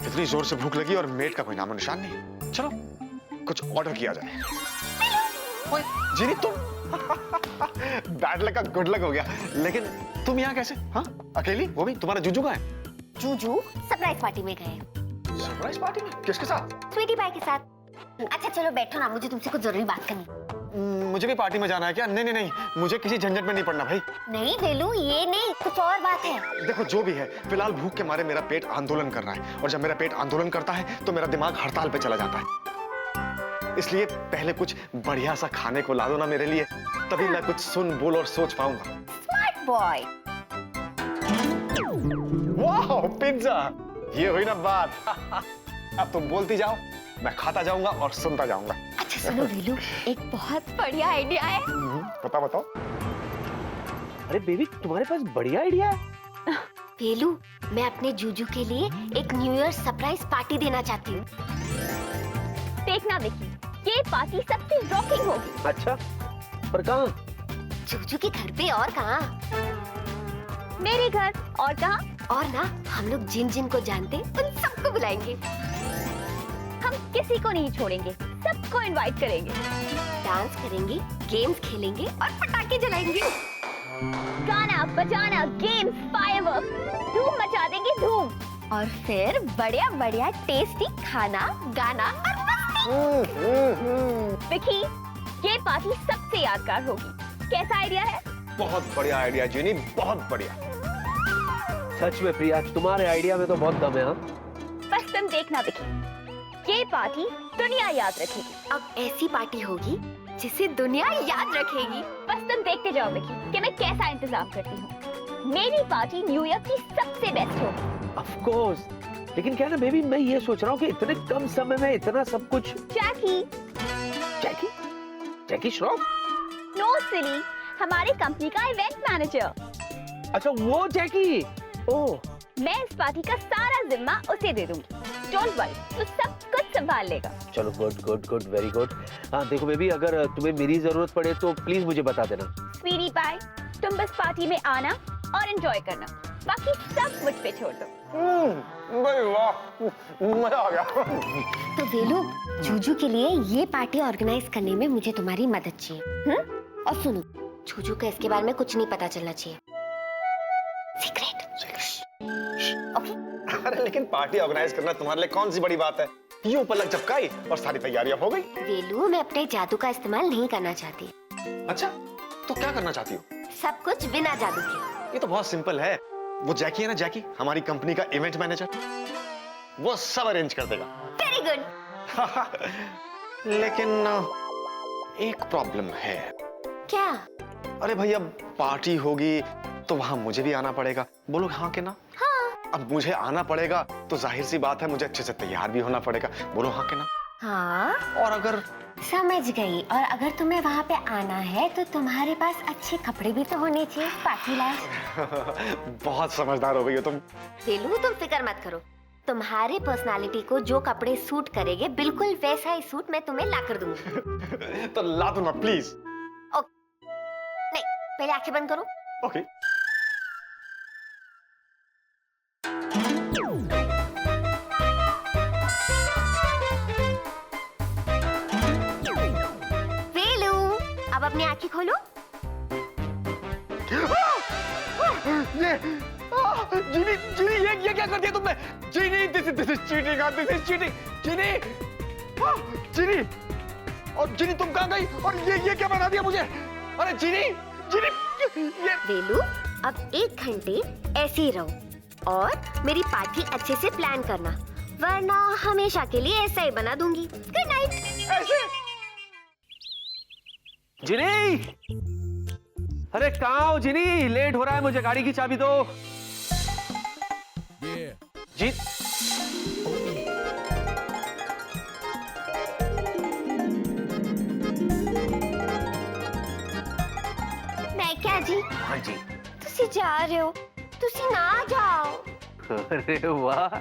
इतनी जोर से भूख लगी और मेट का कोई नामो निशान नहीं। चलो कुछ ऑर्डर किया जाए। ओए जीनी तुम बैड लक का गुड लक हो गया। लेकिन तुम यहाँ कैसे? हाँ अकेली? वो भी तुम्हारा जूजू कहाँ है? जूजू सरप्राइज पार्टी में गए। सरप्राइज पार्टी में? किसके साथ? स्वीटी पाई के साथ। अच्छा चलो बैठो ना, मुझे तुमसे कुछ जरूरी बात करनी। मुझे भी पार्टी में जाना है क्या? नहीं नहीं नहीं, मुझे किसी झंझट में नहीं पड़ना भाई। नहीं वेलू, ये नहीं, कुछ और बात है। देखो जो भी है, फिलहाल भूख के मारे मेरा पेट आंदोलन कर रहा है, और जब मेरा पेट आंदोलन करता है तो मेरा दिमाग हड़ताल पे चला जाता है। इसलिए पहले कुछ बढ़िया सा खाने को ला दो ना मेरे लिए, तभी मैं कुछ सुन बोल और सोच पाऊंगा। Smart boy. वाह पिज्जा, ये हुई ना बात। अब तुम बोलती जाओ, मैं खाता जाऊंगा और सुनता जाऊंगा। अच्छा सुनो वेलू, एक बहुत बढ़िया आइडिया है। बताओ बताओ। अरे बेबी तुम्हारे पास बढ़िया आइडिया है। वेलू, मैं अपने जूजू के लिए एक न्यू ईयर सरप्राइज पार्टी देना चाहती हूँ। देखना विकी, ये पार्टी सबसे रॉकिंग होगी। अच्छा पर कहाँ? जूजू के घर पे, और कहाँ? मेरे घर, और कहाँ? और ना, हम लोग जिन जिन को जानते उन सबको बुलाएंगे। हम किसी को नहीं छोड़ेंगे, सबको इनवाइट करेंगे। डांस करेंगे, गेम्स खेलेंगे और पटाखे जलाएंगे। गाना बजाना, गेम्स, फायरवर्क, धूम मचा देंगे धूम। और फिर बढ़िया बढ़िया टेस्टी खाना, गाना और मस्ती। विकी, ये पार्टी सबसे यादगार होगी। कैसा आइडिया है? बहुत बढ़िया आइडिया जीनी, बहुत बढ़िया। सच में प्रिया, तुम्हारे आइडिया में तो बहुत दम है। हाँ बस तुम देखना विकी, ये पार्टी दुनिया याद रखेगी। अब ऐसी पार्टी होगी जिसे दुनिया याद रखेगी। बस तुम देखते जाओ विकी कि मैं कैसा इंतजाम करती हूँ। मेरी पार्टी न्यू ईयर की सबसे बेस्ट होगी। ऑफ कोर्स, लेकिन क्या ना बेबी, मैं ये सोच रहा हूँ कि इतने कम समय में इतना सब कुछ। जैकी। जैकी? जैकी श्रॉफ? नो सिली, हमारे कंपनी का इवेंट मैनेजर। अच्छा वो जैकी। ओह, मैं इस पार्टी का सारा जिम्मा उसे दे दूंगी। डोंट वरी, वो सब कुछ संभाल लेगा। चलो good good good, very good. हाँ देखो बेबी, अगर तुम्हें मेरी जरूरत पड़े तो प्लीज मुझे बता देना। स्वीटी पाई, तुम बस पार्टी में आना और एंजॉय करना, बाकी सब मुझ पे छोड़ दो। भाई वाह, मजा आ गया। तो वेलू, जूजू के लिए ये पार्टी ऑर्गेनाइज करने में मुझे तुम्हारी मदद चाहिए। और सुनो, जूजू को इसके बारे में कुछ नहीं पता चलना चाहिए। सीक्रेट। ओके? अरे लेकिन पार्टी ऑर्गेनाइज करना तुम्हारे लिए कौन सी बड़ी बात है? यूं पलक झपकाई और सारी तैयारियां हो गई। वेलू, मैं अपने जादू का इस्तेमाल नहीं करना चाहती। अच्छा, तो क्या करना चाहती हो? सब कुछ बिना जादू के। ये तो बहुत सिंपल है। वो जैकी है ना, जैकी हमारी कंपनी का इवेंट मैनेजर, वो सब अरेंज कर देगा। Very good. लेकिन एक प्रॉब्लम है। क्या? अरे भाई, अब पार्टी होगी तो वहां मुझे भी आना पड़ेगा। बोलो हाँ के ना? हाँ। अब मुझे आना पड़ेगा तो जाहिर सी बात है, मुझे अच्छे से तैयार भी होना पड़ेगा। बोलो हाँ के ना? हाँ। और अगर समझ गई। और अगर तुम्हें वहाँ पे आना है तो तुम्हारे पास अच्छे कपड़े भी तो होने चाहिए, पार्टी लायक। बहुत समझदार हो गई हो तुम। वेलू, तुम फिक्र मत करो, तुम्हारे पर्सनालिटी को जो कपड़े सूट करेंगे बिल्कुल वैसा ही सूट मैं तुम्हें ला कर दूंगी। तो ला दो ना प्लीज। नहीं, पहले आंखें बंद करो। ओके। वेलू, अब अपनी आंखें खोलो। ये जीनी, जीनी, ये क्या कर दिया तुमने? Genie, this is cheating, this is cheating. Genie, Genie, और जीनी तुम कहाँ गई? और ये क्या बना दिया मुझे? अरे जीनी, जीनी, ये। वेलू, अब 1 घंटे ऐसे ही रहो और मेरी पार्टी अच्छे से प्लान करना, वरना हमेशा के लिए ऐसा ही बना दूंगी। Good night. ऐसे? जिनी, अरे कहाँ हो जिनी? लेट हो रहा है, मुझे गाड़ी की चाबी दो। जी मैं क्या जी? हाँ जी। तुसी जा रहे हो? तुसी ना जाओ। अरे वाह,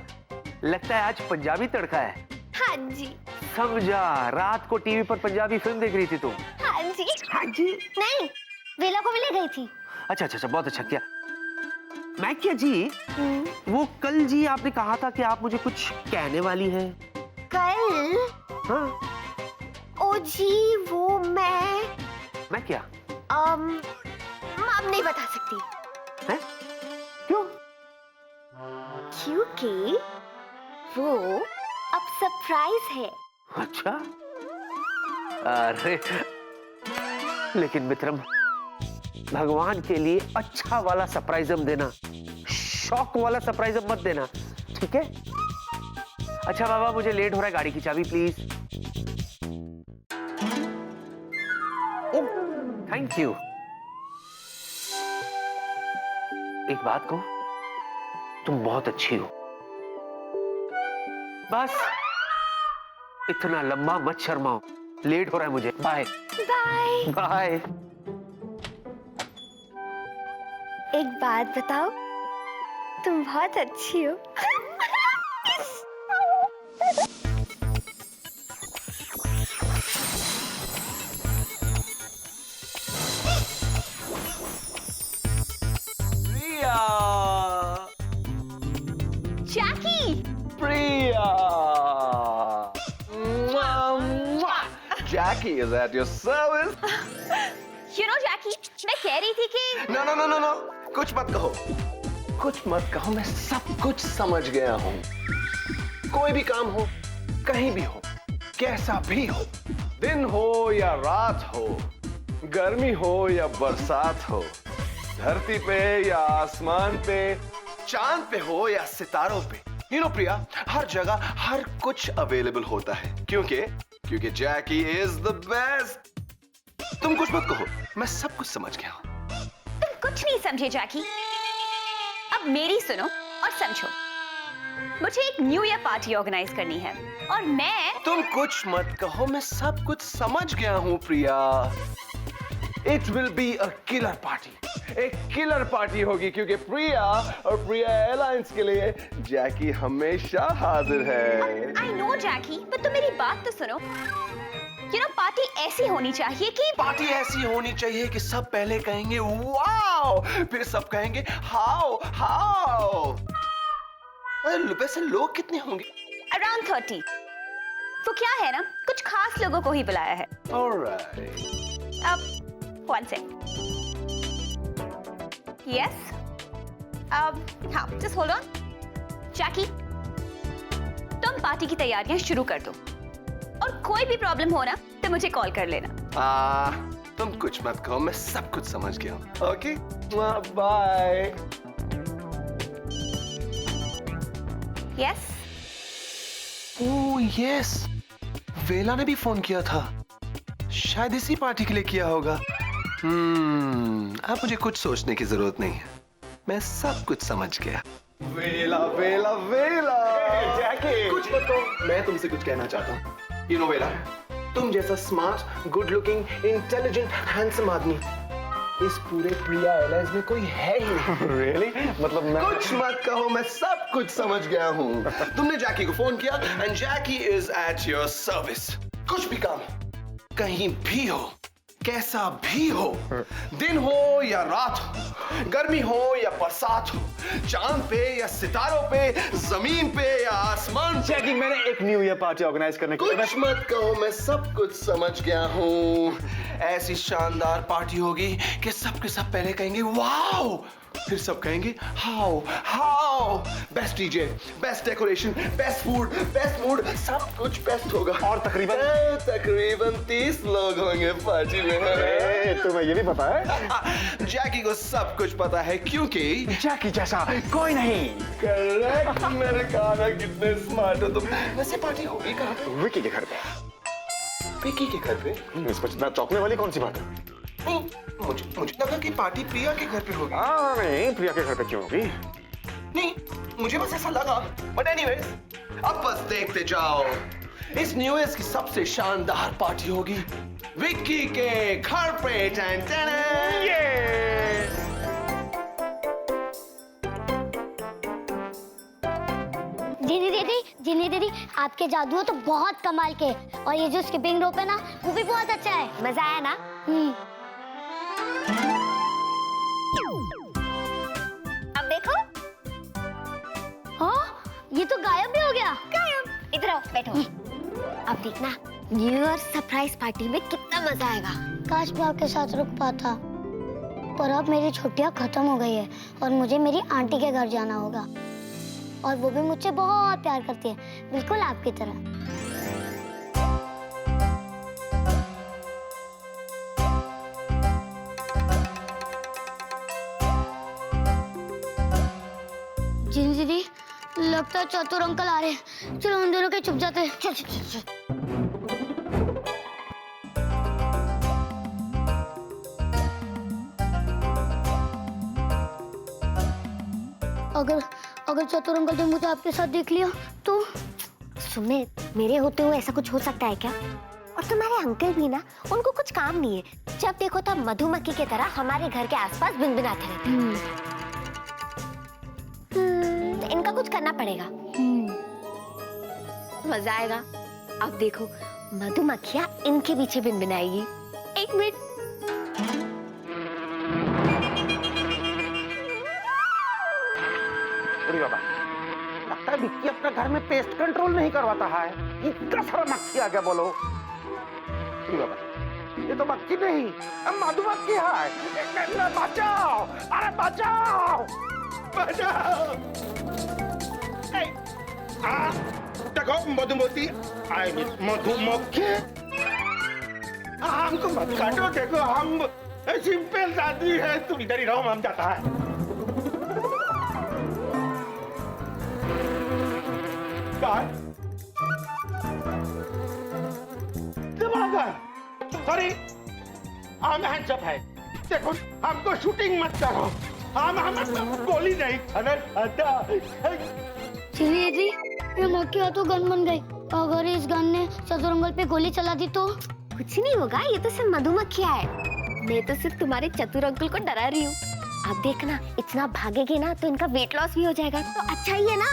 लगता है आज पंजाबी तड़का है। हाँ जी। समझा, रात को टीवी पर पंजाबी फिल्म देख रही थी तुम। हाँ जी। हाँ जी। नहीं, वेला को भी ले गई थी। अच्छा अच्छा अच्छा, बहुत अच्छा किया। मैकिया जी, वो कल जी आपने कहा था कि आप मुझे कुछ कहने वाली हैं। कल? हाँ। ओ जी, वो मैं क्या? अब नहीं बता सकती। हैं? क्यों? क्योंकि वो अब सरप्राइज है। अच्छा। अरे लेकिन मित्रम, भगवान के लिए अच्छा वाला सरप्राइज देना, शॉक वाला सरप्राइज मत देना, ठीक है? अच्छा बाबा, मुझे लेट हो रहा है, गाड़ी की चाबी प्लीज। Oh, thank you. एक बात कहूं, तुम बहुत अच्छी हो। बस इतना लंबा मत शर्माओ, लेट हो रहा है मुझे। Bye bye. बाय। एक बात बताओ, तुम बहुत अच्छी हो। प्रिया, जैकी, प्रिया, Jackie is at your service. you know जैकी, मैं कह रही थी कि No, कुछ मत कहो, कुछ मत कहो, मैं सब कुछ समझ गया हूँ। कोई भी काम हो, कहीं भी हो, कैसा भी हो, दिन हो या रात हो, गर्मी हो या बरसात हो, धरती पे या आसमान पे, चांद पे हो या सितारों पे, प्रिया, हर जगह हर कुछ अवेलेबल होता है, क्योंकि जैकी इज द बेस्ट। तुम कुछ मत कहो, मैं सब कुछ समझ गया हूँ। तुम कुछ नहीं समझे जैकी। अब मेरी सुनो और समझो। मुझे एक न्यू ईयर पार्टी ऑर्गेनाइज करनी है और मैं तुम कुछ मत कहो, मैं सब कुछ समझ गया हूँ Priya. It will be a killer party, एक किलर पार्टी होगी, क्योंकि प्रिया और प्रिया एयरलाइंस के लिए जैकी हमेशा हाजिर है। आई नो जैकी, पर तुम मेरी बात तो सुनो। पार्टी ऐसी होनी चाहिए कि पार्टी ऐसी होनी चाहिए कि सब पहले कहेंगे वाओ, फिर सब कहेंगे हाउ हाउ। वैसे लोग कितने होंगे? अराउंड 30। तो क्या है ना, कुछ खास लोगों को ही बुलाया है। Alright. अब वन सेकंड। यस, हाँ, जस्ट होल्ड ऑन। जैकी, तुम पार्टी की तैयारियां शुरू कर दो और कोई भी प्रॉब्लम हो ना तो मुझे कॉल कर लेना। तुम कुछ मत कहो, मैं सब कुछ समझ गया हूँ। Okay, bye. Yes. Oh yes, Vela ने भी फोन किया था, शायद इसी पार्टी के लिए किया होगा। अब मुझे कुछ सोचने की जरूरत नहीं है, मैं सब कुछ समझ गया। वेला वेला वेला, जैकी, कुछ मत कहो, मैं तुमसे कुछ कहना चाहता हूँ। वेला, तुम जैसा smart, good looking, intelligent, handsome आदमी इस पूरे प्रिया एयरलाइंस में कोई है ही नहीं। Really? मतलब मैं कुछ मत कहो, मैं सब कुछ समझ गया हूँ। तुमने जैकी को फोन किया and Jackie is at your service. कुछ भी काम, कहीं भी हो, कैसा भी हो, दिन हो या रात हो, गर्मी हो या बरसात हो, चांद पे या सितारों पे, जमीन पे या आसमान। जैकी, मैंने एक न्यू ईयर पार्टी ऑर्गेनाइज करने के लिए कुछ मत कहो, मैं सब कुछ समझ गया हूँ। ऐसी शानदार पार्टी होगी कि सब के सब पहले कहेंगे वाओ, फिर सब कहेंगे how how. Best DJ, best decoration, best food, best mood, सब कुछ बेस्ट होगा। और तकरीबन 30 लोग होंगे पार्टी में। तुम्हें ये भी पता है? जैकी को सब कुछ पता है, क्योंकि जैकी जैसा कोई नहीं। करेक्ट, मैंने कहा ना कितने स्मार्ट हो तुम। वैसे पार्टी होगी कहाँ? विकी के घर पे। विकी के घर पे? इस पर इतना चौंकने वाली कौन सी बात है? मुझे लगा कि पार्टी प्रिया के घर पे होगी। नहीं, प्रिया के घर पे क्यों होगी? नहीं, मुझे बस ऐसा लगा। बट एनीवेज, अब बस देखते जाओ, इस न्यू ईयर की सबसे शानदार पार्टी होगी विक्की के घर पे। Ton ton. जिनी दीदी, आपके जादू तो बहुत कमाल के, और ये जो स्किपिंग रोप है ना, वो भी बहुत अच्छा है। मजा आया ना? अब देखो, इधर आओ, बैठो। अब देखना न्यू ईयर सरप्राइज पार्टी में कितना मजा आएगा। काश मैं आपके साथ रुक पाता, पर अब मेरी छुट्टियां खत्म हो गई है और मुझे मेरी आंटी के घर जाना होगा, और वो भी मुझसे बहुत प्यार करती है, बिल्कुल आपकी तरह। जिन दीदी, लगता है चतुर अंकल आ रहे हैं। चलो हम दोनों के छुप जाते हैं। चल चल चल चल। अगर चतुर अंकल ने मुझे आपके साथ देख लिया तो? सुमित, मेरे होते हुए ऐसा कुछ हो सकता है क्या? और तुम्हारे अंकल भी ना, उनको कुछ काम नहीं है, जब देखो तब मधुमक्खी की तरह हमारे घर के आसपास भिनभिनाते रहते हैं। इनका कुछ करना पड़ेगा। मजा आएगा। अब देखो मधुमक्खियाँ इनके पीछे भिनभिनाएगी। एक मिनट। बाबा, लगता है विक्की अपने घर में पेस्ट कंट्रोल नहीं करवाता है। इतना सारा मक्खी आ गया, बोलो। बाबा, ये तो मक्खी नहीं, मधुमक्खी है। बचाओ, अरे बचाओ, बचाओ। देखो मधुमती, मधुमक्खी, हमको मत काटो। देखो हम सिंपल आदमी है, तुम इधर ही रहो, हम जाता है। सॉरी, हम हैंड्स अप है। देखो हमको शूटिंग मत करो, हम गोली नहीं खाना खाता। दीदी, ये मक्खियाँ तो गन बन गई। अगर इस गन ने चतुर अंकल पे गोली चला दी तो? कुछ नहीं होगा, ये तो सिर्फ मधुमक्खियाँ है। मैं तो सिर्फ तुम्हारे चतुर अंकल को डरा रही हूँ। अब देखना, इतना भागेगी ना तो इनका वेट लॉस भी हो जाएगा, तो अच्छा ही है ना।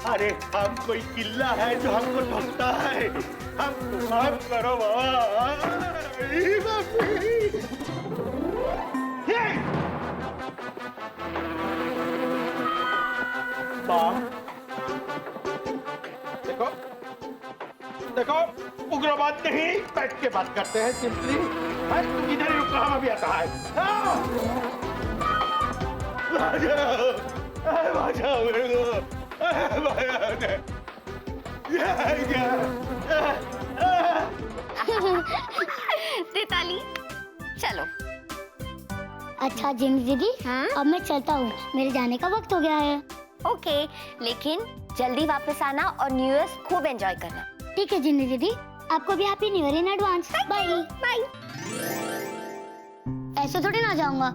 अरे हम कोई किल्ला है जो हमको ढकता है, हम माफ करो देखो देखो, उग्रवाद नहीं, बैठ के बात करते हैं सिंपली। तुम इधर ही रुको, हम अभी आता है। बचाओ मेरे को, ताली, चलो। अच्छा जिंग दीदी, अब मैं चलता हूँ, मेरे जाने का वक्त हो गया है। ओके, लेकिन जल्दी वापस आना और न्यू ईयर खूब एंजॉय करना। ठीक है जिंग दीदी, आपको भी happy new year in advance. Bye bye. ऐसे थोड़ी ना जाऊंगा,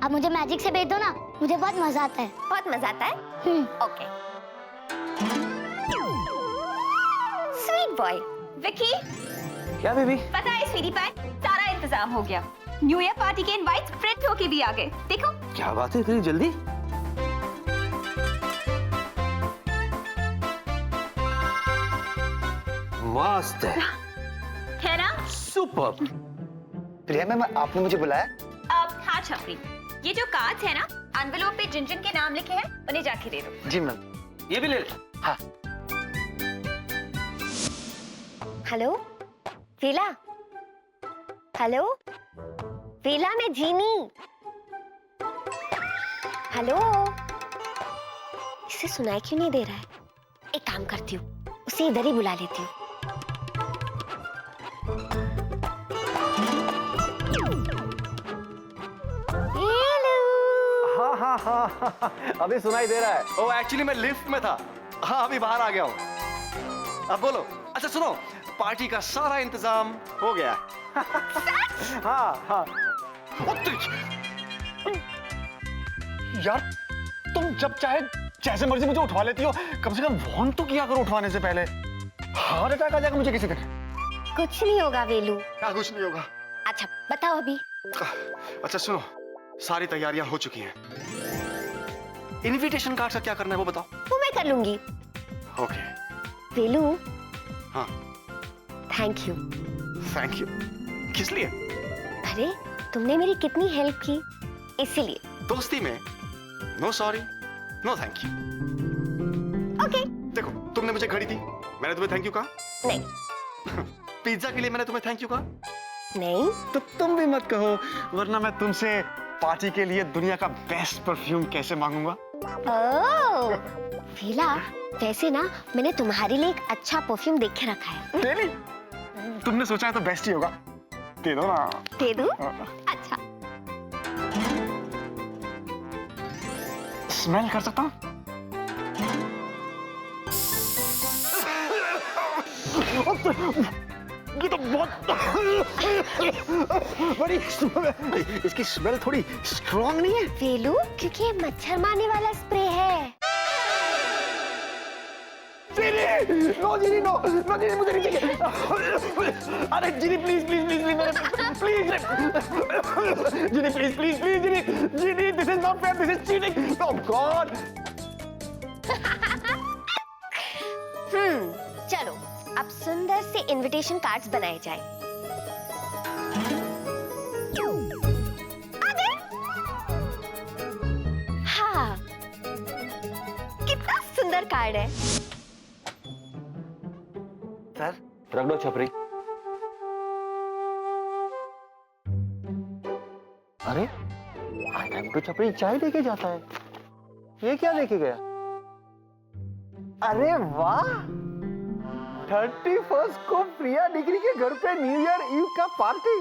आप मुझे मैजिक से भेज दो ना, मुझे बहुत मजा आता है। बहुत मजा आता है? ओके। Sweet boy. विकी, क्या बेबी? पता है स्वीटी पाई, सारा इंतजाम हो गया। न्यू ईयर पार्टी के इनवाइट्स प्रिंट होके भी आ गए, देखो। क्या बात है, इतनी जल्दी? मस्त है ना? सुपर। प्रिया मैम, आपने मुझे बुलाया? हाँ छपरी, ये जो कार्ड्स है ना, एनवेलप पे जिन जिन के नाम लिखे हैं उन्हें जाके दे दो। जी मैम। ये भी ले ले। हाँ। हेलो वीला, हेलो वीला, मैं जीनी। हेलो, इसे सुनाई क्यों नहीं दे रहा है? एक काम करती हूँ, उसे इधर ही बुला लेती हूँ। हाँ, अभी सुनाई दे रहा है। ओ एक्चुअली मैं लिफ्ट में था। हाँ, अभी बाहर आ गया हूँ। अब बोलो। अच्छा सुनो, पार्टी का सारा इंतजाम हो गया। हाँ। यार, तुम जब चाहे जैसे मर्जी मुझे उठवा लेती हो, कम से कम वार्न तो किया करो उठवाने से पहले। हार्ट अटैक आ जाएगा मुझे किसी दिन। कुछ नहीं होगा वेलू। क्या कुछ नहीं होगा? अच्छा बताओ अभी। अच्छा सुनो, सारी तैयारियां हो चुकी हैं। इनविटेशन कार्ड का क्या करना है वो बताओ। वो मैं कर लूंगी। ओके। वेलू। हाँ। Thank you. Thank you. किस लिए? अरे तुमने मेरी कितनी हेल्प की, इसीलिए। दोस्ती में no sorry no thank you. Okay. देखो, तुमने मुझे घड़ी दी, मैंने तुम्हें थैंक यू कहा? नहीं। पिज्जा के लिए मैंने तुम्हें थैंक यू कहा? नहीं। तो तुम भी मत कहो, वरना मैं तुमसे पार्टी के लिए दुनिया का बेस्ट परफ्यूम कैसे मांगूंगा? ओह, वीला, वैसे ना मैंने तुम्हारे लिए एक अच्छा परफ्यूम देख के रखा है। दे ली? तुमने सोचा है तो बेस्ट ही होगा, दे दो ना। दे दूं? अच्छा। स्मेल कर सकता हूँ? ये तो बहुत बड़ी इसकी स्मेल थोड़ी स्ट्रॉन्ग नहीं है? वेलू, क्योंकि ये मच्छर मारने वाला स्प्रे है। No Genie, no no Genie, मुझे नहीं चाहिए। अरे Genie please please please please Genie please please please Genie Genie, this is not fair, this is cheating. Oh God. चलो अब सुंदर से इनविटेशन कार्ड्स बनाए जाए। हाँ, कितना सुंदर कार्ड है। सर, रख दो छपरी। अरे आइटम तो छपरी चाय लेके जाता है, ये क्या लेके गया? अरे वाह, 31 को प्रिया डिग्री के घर पे न्यू ईयर ईव का पार्टी।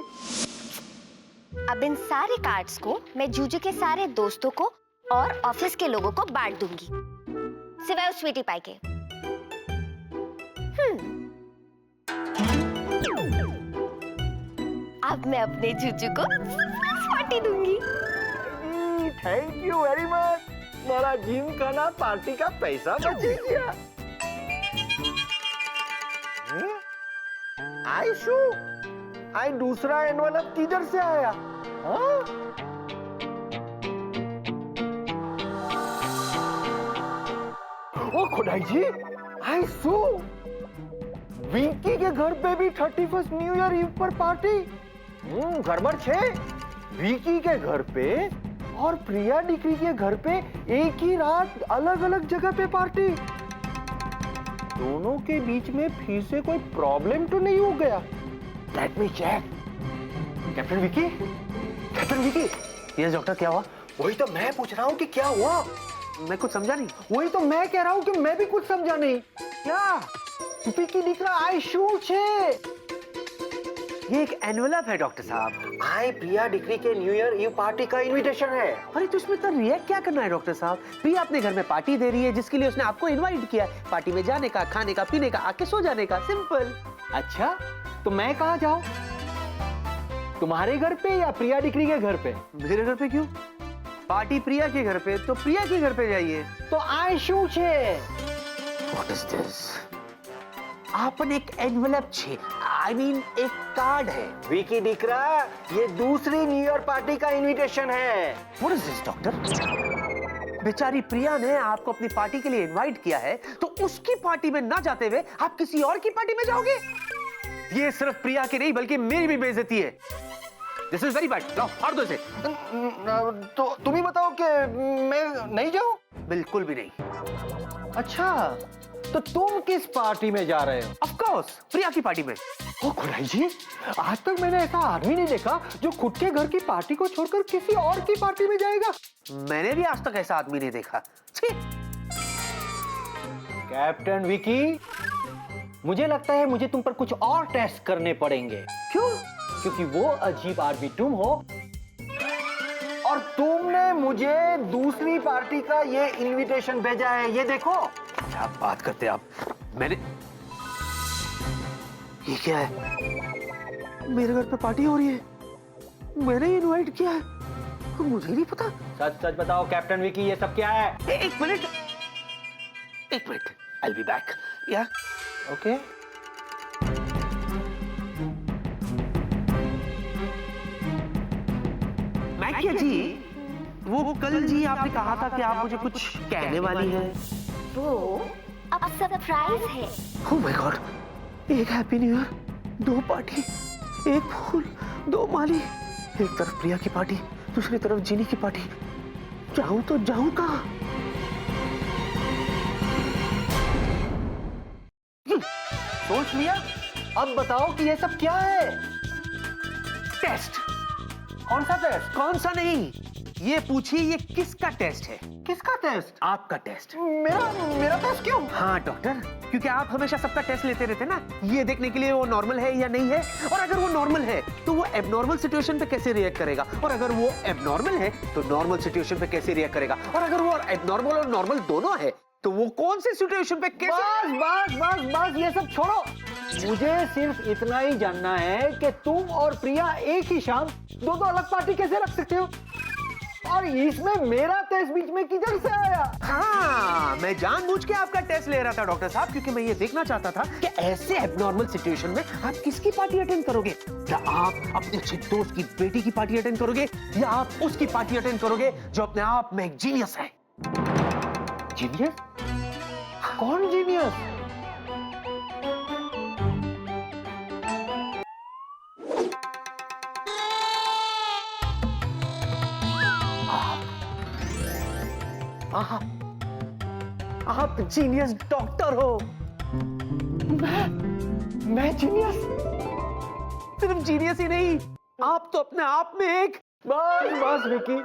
अब इन सारे कार्ड्स को मैं जूजू के सारे दोस्तों को और ऑफिस के लोगों को बांट दूंगी, सिवाय उस स्वीटी पाई के। अब मैं अपने जूजू को पार्टी दूंगी। थैंक यू वेरी मच, हमारा जिम का ना पार्टी का पैसा बच गया। आयशु, आई दूसरा एनवलप किधर से आया? हाँ? ओ खुदाई जी, आयशु, विंकी के घर पे भी 31 न्यू ईयर ईव पर पार्टी। गड़बड़ छे। विंकी के घर पे और प्रिया डिग्री के घर पे एक ही रात अलग अलग जगह पे पार्टी। दोनों के बीच में फिर से कोई प्रॉब्लम तो नहीं हो गया? Let me check. Captain Vicky, captain Vicky. Yes doctor, क्या हुआ? वही तो मैं पूछ रहा हूँ कि क्या हुआ। मैं कुछ समझा नहीं। वही तो मैं कह रहा हूँ कि मैं भी कुछ समझा नहीं। क्या विकी दिख रहा? आयशु छे। ये एक एनवलप है डॉक्टर साहब। आई प्रिया डिग्री के न्यू ईयर ईव पार्टी का इनविटेशन है। अरे तो इसमें इतना रिएक्ट क्या करना है डॉक्टर साहब? प्रिया अपने घर में पार्टी दे रही है जिसके लिए उसने आपको इनवाइट किया है। पार्टी में जाने का, खाने का, पीने का, आके सो जाने का, सिंपल। अच्छा, तो मैं कहाँ जाऊँ? तुम्हारे घर पे या प्रिया डिग्री के घर पे? मेरे घर पे क्यों? पार्टी प्रिया के घर पे, तो प्रिया के घर पे जाइए। तो आयशु छे। What is this? आपने एक एनवलप छे, आई मीन एक कार्ड है। विकी दिख रहा, ये दूसरी न्यू ईयर पार्टी का इनविटेशन है। What is this doctor? बेचारी प्रिया ने आपको अपनी पार्टी के लिए इनवाइट किया है, तो उसकी पार्टी में ना जाते हुए आप किसी और की पार्टी में जाओगे? ये सिर्फ प्रिया की नहीं बल्कि मेरी भी बेइज्जती है। This is very bad. लो, फाड़ दो इसे। तो तुम ही बताओ कि मैं नहीं जाऊं? बिल्कुल भी नहीं। अच्छा, तो तुम किस पार्टी में जा रहे हो? ऑफ कोर्स, प्रिया की पार्टी में। ओ खुदाई जी, आज तक मैंने ऐसा आदमी नहीं देखा जो खुद के घर की पार्टी को छोड़कर किसी और की पार्टी में जाएगा। मैंने भी आज तक ऐसा आदमी नहीं देखा। छी! कैप्टन विकी, मुझे लगता है मुझे तुम पर कुछ और टेस्ट करने पड़ेंगे। क्यों? क्योंकि वो अजीब आदमी तुम हो और तुमने मुझे दूसरी पार्टी का ये इनविटेशन भेजा है। ये देखो। क्या बात करते आप? मैंने, ये क्या है? मेरे घर पे पार्टी हो रही है, मैंने इनवाइट किया है, मुझे नहीं पता। सच सच बताओ कैप्टन विकी, ये सब क्या है? एक मिनट, एक minute, I will be back. या ओके। मैकिया जी, वो कल जी आपने कहा था कि आप मुझे कुछ कहने वाली हैं। वो अब सरप्राइज है। ओह माय गॉड, एक हैप्पी न्यू ईयर, 2 पार्टी, 1 फूल, 2 माली, एक तरफ प्रिया की पार्टी, दूसरी तरफ जीनी की पार्टी। जाऊं तो जाऊं कहां? सोच लिया? अब बताओ कि ये सब क्या है? टेस्ट। कौन सा टेस्ट? कौन सा नहीं, ये पूछिए ये किसका टेस्ट है? किसका टेस्ट? आपका टेस्ट। मेरा टेस्ट क्यों? हाँ डॉक्टर, क्योंकि आप हमेशा सबका टेस्ट लेते रहते ना, ये देखने के लिए वो नॉर्मल है या नहीं है, और अगर वो नॉर्मल है तो वो एबनॉर्मल सिचुएशन पे कैसे रिएक्ट करेगा, और अगर वो एबनॉर्मल है तो नॉर्मल सिचुएशन पे कैसे रिएक्ट करेगा, और अगर वो एबनॉर्मल और नॉर्मल दोनों है तो वो कौन से सिचुएशन पे कैसे। बस ये सब छोड़ो। मुझे सिर्फ इतना ही जानना है कि तुम और प्रिया एक ही शाम दो अलग पार्टी कैसे रख सकते हो, और इसमें मेरा टेस्ट बीच में किधर से आया? हाँ, मैं जानबूझ के आपका टेस्ट ले रहा था डॉक्टर साहब, क्योंकि मैं ये देखना चाहता था कि ऐसे एबनॉर्मल सिचुएशन में आप किसकी पार्टी अटेंड करोगे। क्या आप अपने अच्छे दोस्त की बेटी की पार्टी अटेंड करोगे, या आप उसकी पार्टी अटेंड करोगे जो अपने आप में एक जीनियस है। जीनियस? कौन जीनियस? आप जीनियस डॉक्टर हो। मैं जीनियस? सिर्फ जीनियस ही नहीं, आप तो अपने आप में एक। बस विकी,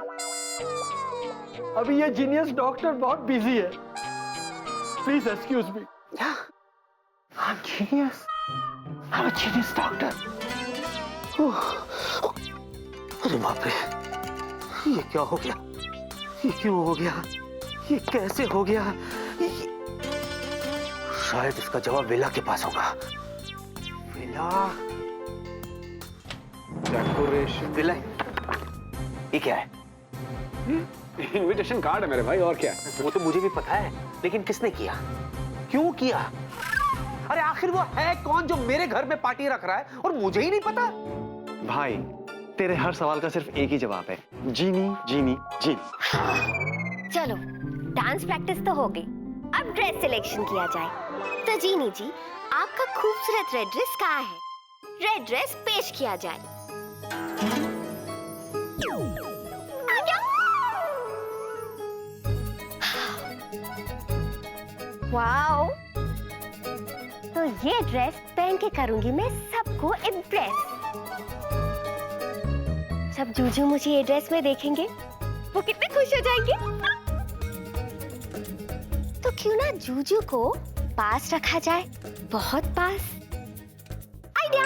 अभी ये जीनियस डॉक्टर बहुत बिजी है, please excuse me. I'm genius. I'm a genius doctor. अरे बाप रे, ये क्या हो गया? ये क्यों हो गया? ये कैसे हो गया? शायद इसका जवाब विला के पास होगा। Villa, decoration. विला, ये क्या है? इनविटेशन कार्ड है मेरे भाई, और क्या? वो तो मुझे भी पता है, लेकिन किसने किया, क्यों किया? अरे आखिर वो है कौन जो मेरे घर में पार्टी रख रहा है और मुझे ही नहीं पता? भाई, तेरे हर सवाल का सिर्फ एक ही जवाब है, जीनी जीनी जीनी। चलो, डांस प्रैक्टिस तो हो गई, अब ड्रेस सिलेक्शन किया जाए। तो जीनी जी, आपका खूबसूरत रेड ड्रेस कहाँ है? रेड ड्रेस पेश किया जाए। आ गया। वाओ, तो ये ड्रेस पहन के करूंगी मैं सबको इम्प्रेस। जब जूजू मुझे ये ड्रेस में देखेंगे, वो कितने खुश हो जाएंगे। तो क्यों ना जूजू को पास रखा जाए, बहुत पास। आइडिया।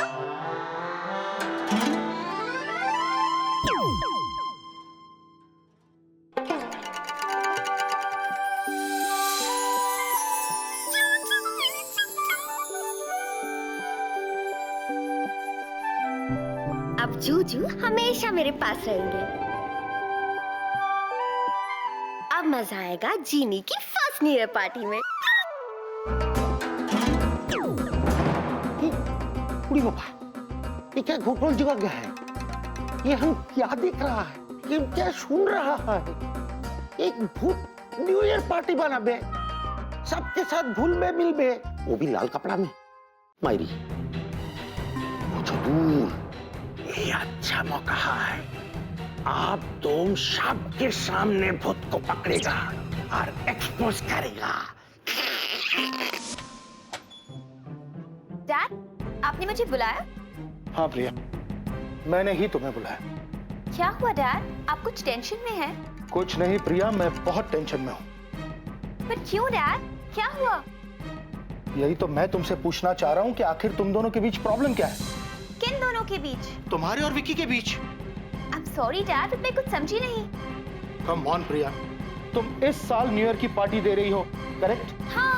अब जूजू हमेशा मेरे पास रहेंगे। अब मजा आएगा जीनी की फर्स्ट न्यू ईयर पार्टी में। उड़ी बाबा, ये क्या घोटोल जगह गया है? ये हम क्या देख रहा है? ये क्या सुन रहा है? एक भूत न्यू ईयर पार्टी बना बे, सबके साथ घुल में मिल बे, वो भी लाल कपड़ा में। मायरी, मुझे दूर, ये अच्छा मौका है। आप तुम सबके सामने भूत को पकड़ेगा और एक्सपोज करेगा। डैड, आपने मुझे बुलाया? हाँ प्रिया, मैंने ही तुम्हें बुलाया। क्या हुआ डैड, आप कुछ टेंशन में हैं? कुछ नहीं प्रिया, मैं बहुत टेंशन में हूँ। पर क्यों डैड, क्या हुआ? यही तो मैं तुमसे पूछना चाह रहा हूँ कि आखिर तुम दोनों के बीच प्रॉब्लम क्या है? किन दोनों के बीच? तुम्हारे और विकी के बीच। I'm sorry डैड, मैं कुछ समझी नहीं। कम ऑन प्रिया, तुम इस साल न्यू ईयर की पार्टी दे रही हो, करेक्ट? हाँ।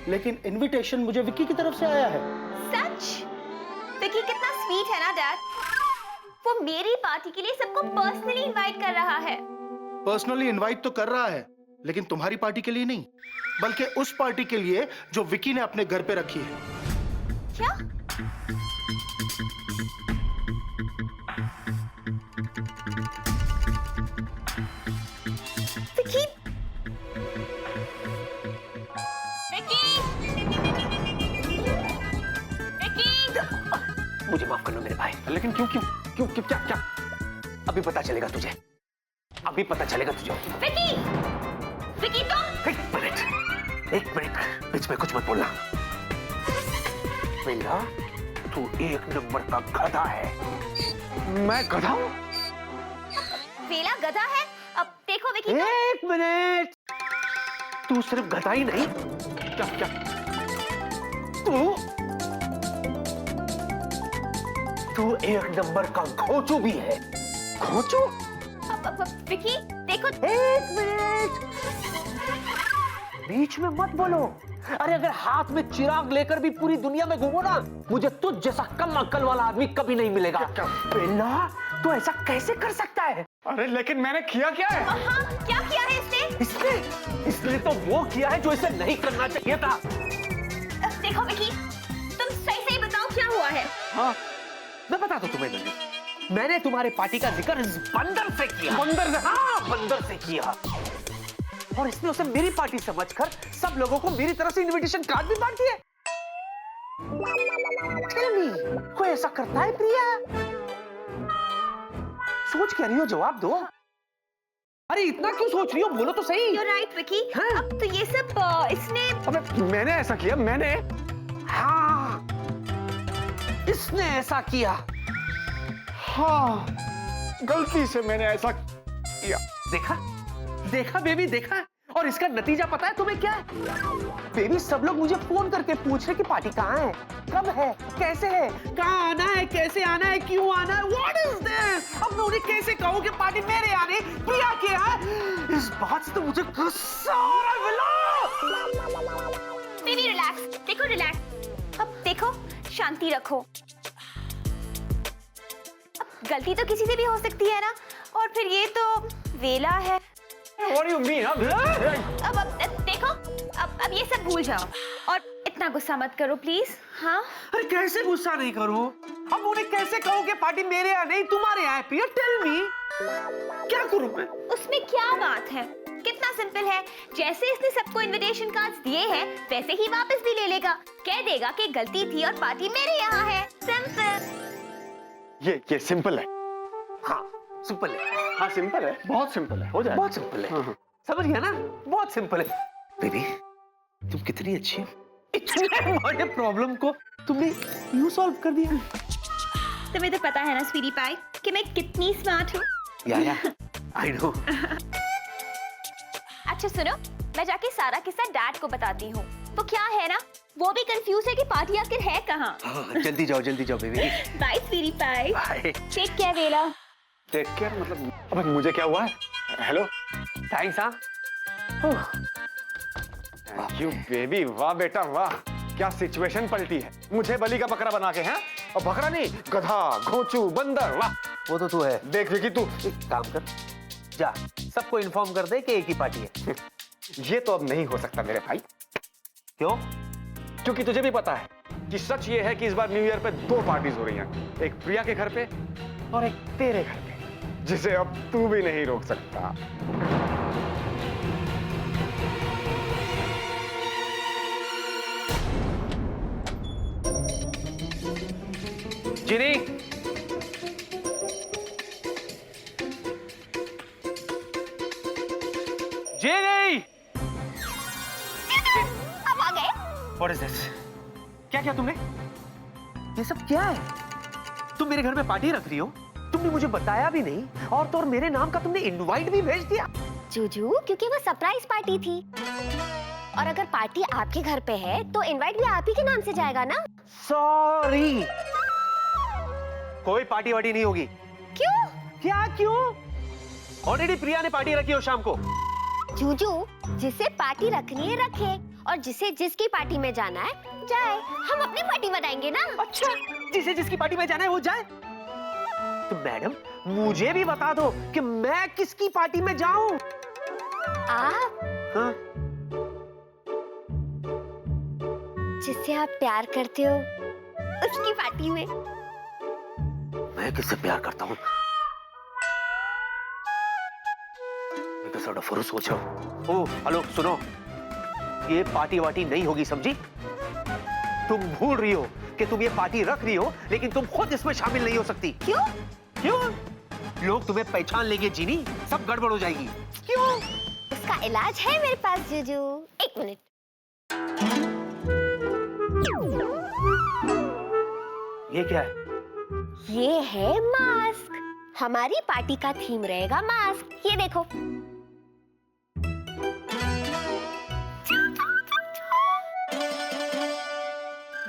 लेकिन इनविटेशन मुझे विकी की तरफ से आया है। सच? विकी कितना स्वीट है ना डैड, वो मेरी पार्टी के लिए सबको पर्सनली इनवाइट कर रहा है। पर्सनली इनवाइट तो कर रहा है, लेकिन तुम्हारी पार्टी के लिए नहीं, बल्कि उस पार्टी के लिए जो विकी ने अपने घर पे रखी है। क्या? विकी? मुझे माफ करना मेरे भाई। लेकिन क्यों क्यों क्यों क्या क्या? अभी पता चलेगा तुझे, अभी पता चलेगा तुझे। विकी, विकी तुम। एक मिनट, बीच में कुछ मत बोलना। बेला, तू एक नंबर का गधा है। मैं गधा हूं? वेला गधा है? अब देखो विकी। एक मिनट, तू सिर्फ गधा ही नहीं, क्या क्या? तू एक नंबर का घोंचू भी है। घोंचू? विकी देखो। एक मिनट, बीच में मत बोलो। अरे अगर हाथ में चिराग लेकर भी पूरी दुनिया में घूमो ना, मुझे तुझ जैसा कम अक्ल वाला आदमी कभी नहीं मिलेगा। बेला, तू ऐसा कैसे कर सकता है? अरे लेकिन मैंने किया क्या है? हाँ, क्या किया है इसने? इसने तो वो किया है जो इसे नहीं करना चाहिए था। देखो विकी, तुम सही सही बताओ क्या हुआ है? हाँ, मैं बता दूं तुम्हें नंदी। मैंने तुम्हारे पार्टी का जिक्र इस बंदर से किया। बंदर से? हाँ, बंदर से किया। और इसने उसे मेरी पार्टी समझकर सब लोगों को मेरी तरफ से इनविटेशन कार्ड भी बांट दिए। Tell me, कोई ऐसा करता है प्रिया? सोच क्या रही हो, जवाब दो। अरे इतना क्यों सोच रही हो, बोलो तो सही। You're right, Vicky. हाँ? अब तो ये सब इसने। अबे मैंने ऐसा किया? मैंने? हाँ, इसने ऐसा किया। हाँ, गलती से मैंने ऐसा किया। देखा, देखा बेबी, देखा। और इसका नतीजा पता है तुम्हें क्या है? बेबी, सब लोग मुझे फोन करके पूछ रहे कि पार्टी कहाँ है, कब है, कैसे है, कहाँ आना है, कैसे आना है, क्यों आना है। What is this? अब मैं उन्हें कैसे कहूँ कि पार्टी मेरे आने, प्रिया के है? इस बात से तो मुझे गुस्सा आ रहा है विला। बेबी रिलैक्स, देखो रिलैक्स। अब देखो, शांति रखो। अब गलती तो किसी से भी हो सकती है ना, और फिर ये तो वेला है। What do you mean? अब देखो, अब ये सब भूल जाओ और इतना गुस्सा मत करो प्लीज। हाँ, अरे कैसे गुस्सा नहीं करूँ? अब उन्हें कैसे कहूँ कि पार्टी मेरे यहाँ नहीं तुम्हारे यहाँ है? प्रिया, टेल मी, क्या करूँ मैं? उसमें क्या बात है, कितना सिंपल है। जैसे इसने सबको इनविटेशन कार्ड्स दिए हैं, वैसे ही वापस भी ले लेगा। कह देगा कि गलती थी और पार्टी मेरे यहाँ है। सिंपल। ये सिंपल है। हाँ, सिंपल है। हाँ, सिंपल है, बहुत सिंपल है, हो जाए। बहुत सिंपल है। समझ गया ना? बहुत सिंपल है। बेबी, तुम कितनी अच्छी हो। इतने बड़े प्रॉब्लम को तुमने यूं सॉल्व कर दिया। तुम्हें तो पता है ना स्वीटी पाई कि मैं कितनी स्मार्ट हूँ। या, आई नो। अच्छा सुनो, मैं जाके सारा किस्सा डैड को बताती हूँ। वो क्या है ना, वो भी कंफ्यूज है कि पार्टी आखिर है कहाँ। हाँ, जल्दी जाओ बेबी। बाय स्वीटी पाई। बाय। टेक केयर वेला। टेक केयर मतलब? अबे मुझे क्या हुआ है? Hello, thanks. हाँ, थैंक यू बेबी। वाह बेटा वाह, क्या सिचुएशन पलटी है। मुझे बलि का बकरा बना के, हैं? और बकरा नहीं, गधा, घोंचू, बंदर। वाह, वो तो तू है। देख विकी, तू एक काम कर, जा सबको इन्फॉर्म कर दे कि एक ही पार्टी है। ये तो अब नहीं हो सकता मेरे भाई। क्यों? क्योंकि तुझे भी पता है कि सच ये है कि इस बार न्यू ईयर पे 2 पार्टीज हो रही हैं। एक प्रिया के घर पे और एक तेरे घर पे, जिसे अब तू भी नहीं रोक सकता। जिनी, जिनी, अब आ गए। What is this? क्या किया तुमने? ये सब क्या है? तुम मेरे घर में पार्टी रख रही हो, तुमने मुझे बताया भी नहीं, और तो और मेरे नाम का तुमने इनवाइट भी भेज दिया। जूजू, क्योंकि वो सरप्राइज पार्टी थी, और अगर पार्टी आपके घर पे है तो इनवाइट भी आप ही के नाम से जाएगा ना। सॉरी, कोई पार्टी वार्टी नहीं होगी। क्यों? क्या क्यों? ऑलरेडी प्रिया ने पार्टी रखी हो शाम को। जूजू, जिसे पार्टी रखनी है रखे, और जिसे जिसकी पार्टी में जाना है जाए। हम अपनी पार्टी बनाएंगे ना। अच्छा, जिसे जिसकी पार्टी में जाना है वो जाए। तो मैडम, मुझे भी बता दो कि मैं किसकी पार्टी में जाऊं। आप? हाँ? जिससे आप प्यार करते हो उसकी पार्टी में। मैं किससे प्यार करता हूँ? मैं तो थोड़ा फुरुस सोचो। ओ, हेलो, सुनो, ये पार्टी वार्टी नहीं होगी, समझी? तुम भूल रही हो कि तुम ये पार्टी रख रही हो, लेकिन तुम खुद इसमें शामिल नहीं हो सकती। क्यों? क्यों? लोग तुम्हें पहचान लेंगे जीनी, सब गड़बड़ हो जाएगी। क्यों? उसका इलाज है मेरे पास जूजू। एक मिनट। ये क्या है? ये है मास्क। हमारी पार्टी का थीम रहेगा मास्क। ये देखो।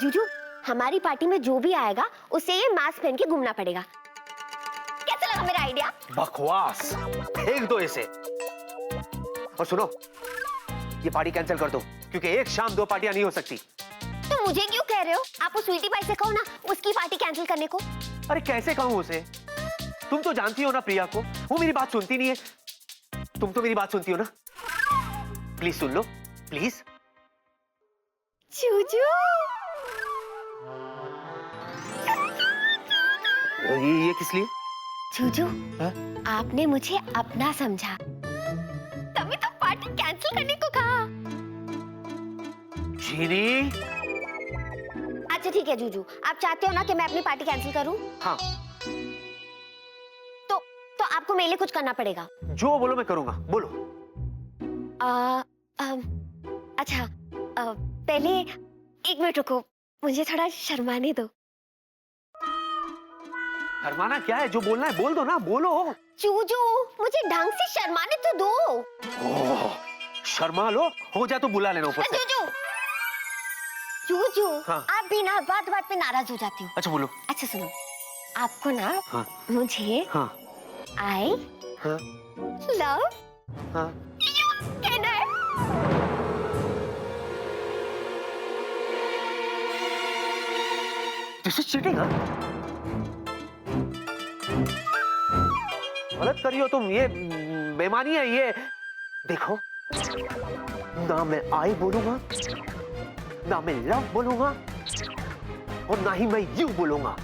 जूजू, हमारी पार्टी में जो भी आएगा उसे ये मास्क पहन के घूमना पड़ेगा। कैसा लगा मेरा आइडिया? बकवास, फेंक दो इसे। और सुनो, ये पार्टी कैंसिल कर दो, क्योंकि एक शाम 2 पार्टियां नहीं हो सकती। तो मुझे क्यों कह रहे हो? आप उस स्वीटी पाई से कहो ना उसकी पार्टी कैंसिल करने को। अरे कैसे कहूं उसे? तुम तो जानती हो ना प्रिया को, वो मेरी बात सुनती नहीं है। तुम तो मेरी बात सुनती हो ना? Please soon low, please. Juju, ये किस लिए? जूजू, हाँ? आपने मुझे अपना समझा, तभी तो पार्टी कैंसिल करने को कहा। जीनी। अच्छा ठीक है जूजू, आप चाहते हो ना कि मैं अपनी पार्टी कैंसिल करूं? हाँ। तो आपको मेरे लिए कुछ करना पड़ेगा। जो बोलो मैं करूंगा, बोलो। अच्छा, पहले 1 मिनट रुको, मुझे थोड़ा शर्माने दो। शर्माना क्या है? जो बोलना है बोल दो ना, बोलो। जूजू, मुझे ढंग से शर्माने तो दो। ओह, शर्मा लो, हो जाए तो बुला लेना ऊपर से। जूजू, जूजू, हाँ। आप भी ना बात बात पे नाराज हो जाती हो। अच्छा बोलो। अच्छा सुनो, आपको ना हाँ। मुझे हाँ। आई हाँ। लव हाँ। यू कहना है। This is cheating. हाँ, गलत करी हो तुम, ये बेईमानी है ये। देखो, ना मैं आई बोलूंगा, ना मैं लव बोलूंगा, और ना ही मैं यू बोलूंगा।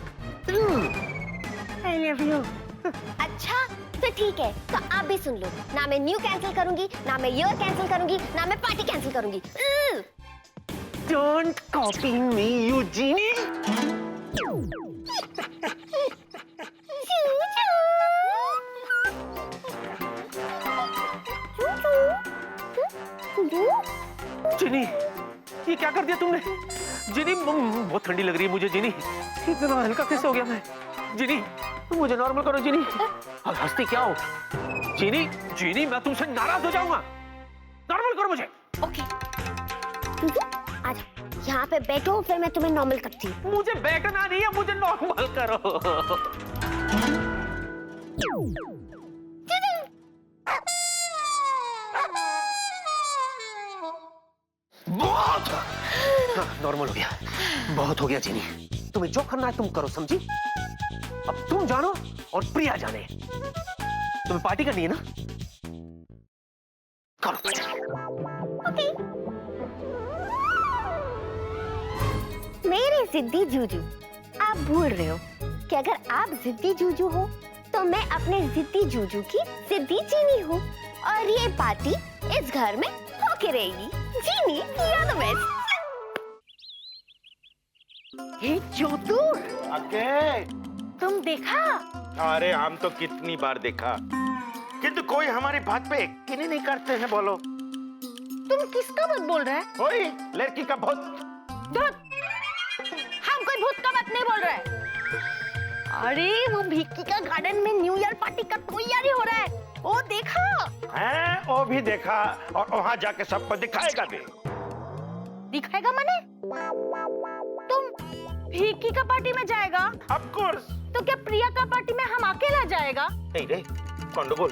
I love you. अच्छा तो ठीक है, तो आप भी सुन लो, ना मैं न्यू कैंसिल करूंगी, ना मैं ईयर कैंसिल करूंगी, ना मैं पार्टी कैंसिल करूंगी। डोंट कॉपी मी यू जीनी। जिनी, ये क्या कर दिया तुमने? जिनी, बहुत ठंडी लग रही है मुझे। जिनी, इतना हल्का कैसे हो गया मैं? जिनी, मुझे नॉर्मल करो जिनी। और हंसती क्या हो? जिनी, जिनी, मैं तुमसे नाराज हो जाऊंगा। नॉर्मल करो मुझे। ओके, आजा, यहाँ पे बैठो, फिर मैं तुम्हें नॉर्मल करती हूँ। मुझे बैठना नहीं है, मुझे नॉर्मल करो। बहुत नॉर्मल हो गया, बहुत हो गया जीनी। तुम्हें जो करना है तुम करो, समझी? अब तुम जानो और प्रिया जाने। तुम्हें पार्टी करनी है ना? करो। ओके। मेरे जिद्दी जूजू, आप भूल रहे हो कि अगर आप जिद्दी जूजू हो तो मैं अपने जिद्दी जूजू की जिद्दी जीनी हूँ, और ये पार्टी इस घर में होके रहेगी। जीनी, you're the best। हे चतुर, आगे तुम देखा? अरे हम तो कितनी बार देखा, किंतु कोई हमारी बात पे यकीन ही नहीं करते हैं। बोलो, तुम किसका बात बोल रहे हैं? ओए लड़की का भूत। धुत! हम कोई भूत का बात नहीं बोल रहे। अरे वो भिक्की का गार्डन में न्यू ईयर पार्टी का तैयारी हो रहा है, वो देखा? हैं, वो भी देखा, और वहाँ जाके सबको दिखाएगा भी। दिखाएगा माने? तुम भिक्की का पार्टी में जाएगा? Of course. तो क्या प्रिया का पार्टी में हम अकेला जाएगा? नहीं रे, कौन बोल,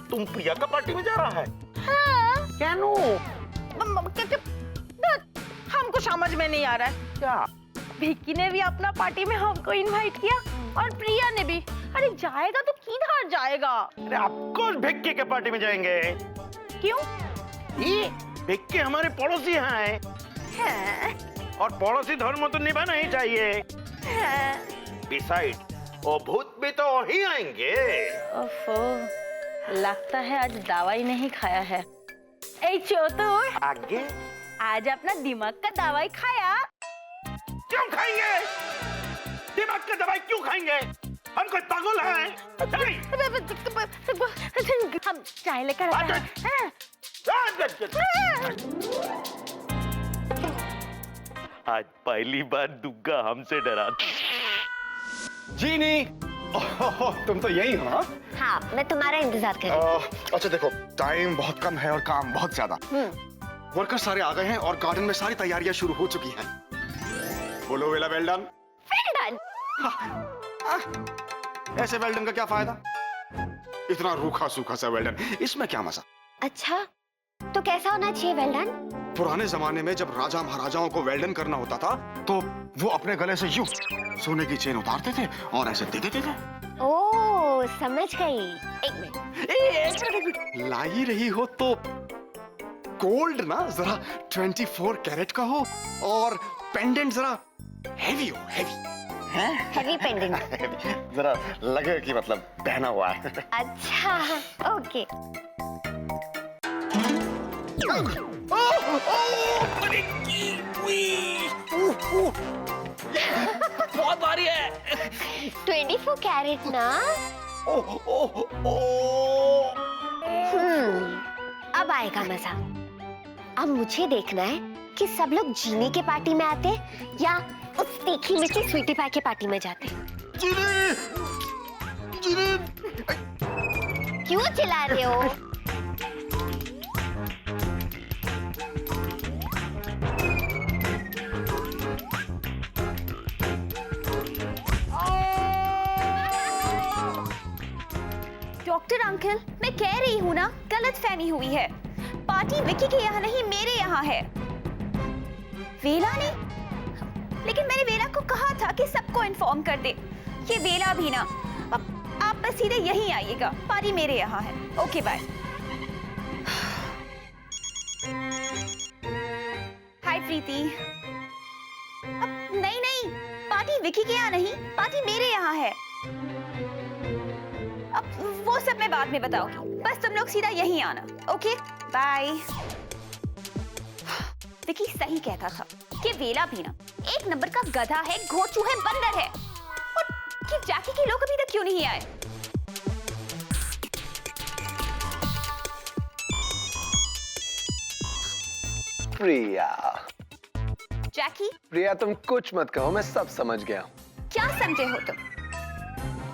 तुम प्रिया का पार्टी में जा रहा है? हाँ। क्या नो? हमको समझ में नहीं आ रहा है। क्या? भिक्की ने भी अपना पार्टी में हमको इनवाइट किया, और प्रिया ने भी। अरे जाएगा तो किधर जाएगा? अरे ऑफ कोर्स भिक्की के पार्टी में जाएंगे। क्यों? ये भिक्की हमारे पड़ोसी हैं, और पड़ोसी धर्म तो निभाना ही चाहिए। बिसाइड, वो भूत भी तो ही आएंगे। ओफो, लगता है आज दवाई नहीं खाया है। ए चोतुर, आगे आज अपना दिमाग का दवाई खाया? क्यों खाएंगे? दिमाग का दवाई क्यों खाएंगे? हम कोई पागल हैं? हम चाय लेकर आते हैं। आज पहली बार दुग्गा हमसे डरा। जीनी, ओह, तुम तो यही हो हाँ? हाँ, मैं तुम्हारा इंतजार कर रही हूँ। अच्छा देखो, टाइम बहुत कम है और काम बहुत ज्यादा। वर्कर सारे आ गए हैं और गार्डन में सारी तैयारियां शुरू हो चुकी हैं। बोलो वेला वेल डन। ऐसे वेल डन का क्या फायदा? इतना रूखा सूखा सा वेल डन, इसमें क्या मजा? अच्छा, तो कैसा होना चाहिए वेल डन? पुराने जमाने में जब राजा महाराजाओं को वेल डन करना होता था तो वो अपने गले से यूं सोने की चेन उतारते थे और ऐसे दे देते थे। ओह, समझ गई। एक मिनट। ला ही रही हो तो गोल्ड ना जरा 24 कैरेट का हो और पेंडेंट जरा हेवी हो, हेवी। Heavy pendant. जरा लगे कि मतलब पहना हुआ है। अच्छा, ओके। बहुत भारी है। 24 कैरेट ना? अब आएगा मजा। अब मुझे देखना है कि सब लोग जीनी के पार्टी में आते या उस तीखी मीठी स्वीटी पाई के पार्टी में जाते। क्यों चिल्ला रहे हो? डॉक्टर अंकल, मैं कह रही हूँ ना, गलतफहमी हुई है। पार्टी विकी के यहाँ नहीं, मेरे यहाँ है। वेला ने? लेकिन मैंने वेला को कहा था कि सबको इन्फॉर्म कर दे। ये वेला भी ना। अब आप बस सीधे यहीं आइएगा, पार्टी मेरे यहाँ है। Okay bye. हाय प्रीति। अब नहीं, पार्टी विकी के यहाँ नहीं, पार्टी मेरे यहाँ है। अब वो सब मैं बाद में बताऊंगी, बस तुम लोग सीधा यहीं आना। Okay bye. विकी सही कहता था कि वेला भी ना एक नंबर का गधा है, घोचू है, बंदर है। और कि जैकी के लोग अभी तक क्यों नहीं आए? प्रिया, जैकी, प्रिया तुम कुछ मत कहो, मैं सब समझ गया हूँ। क्या समझे हो तुम?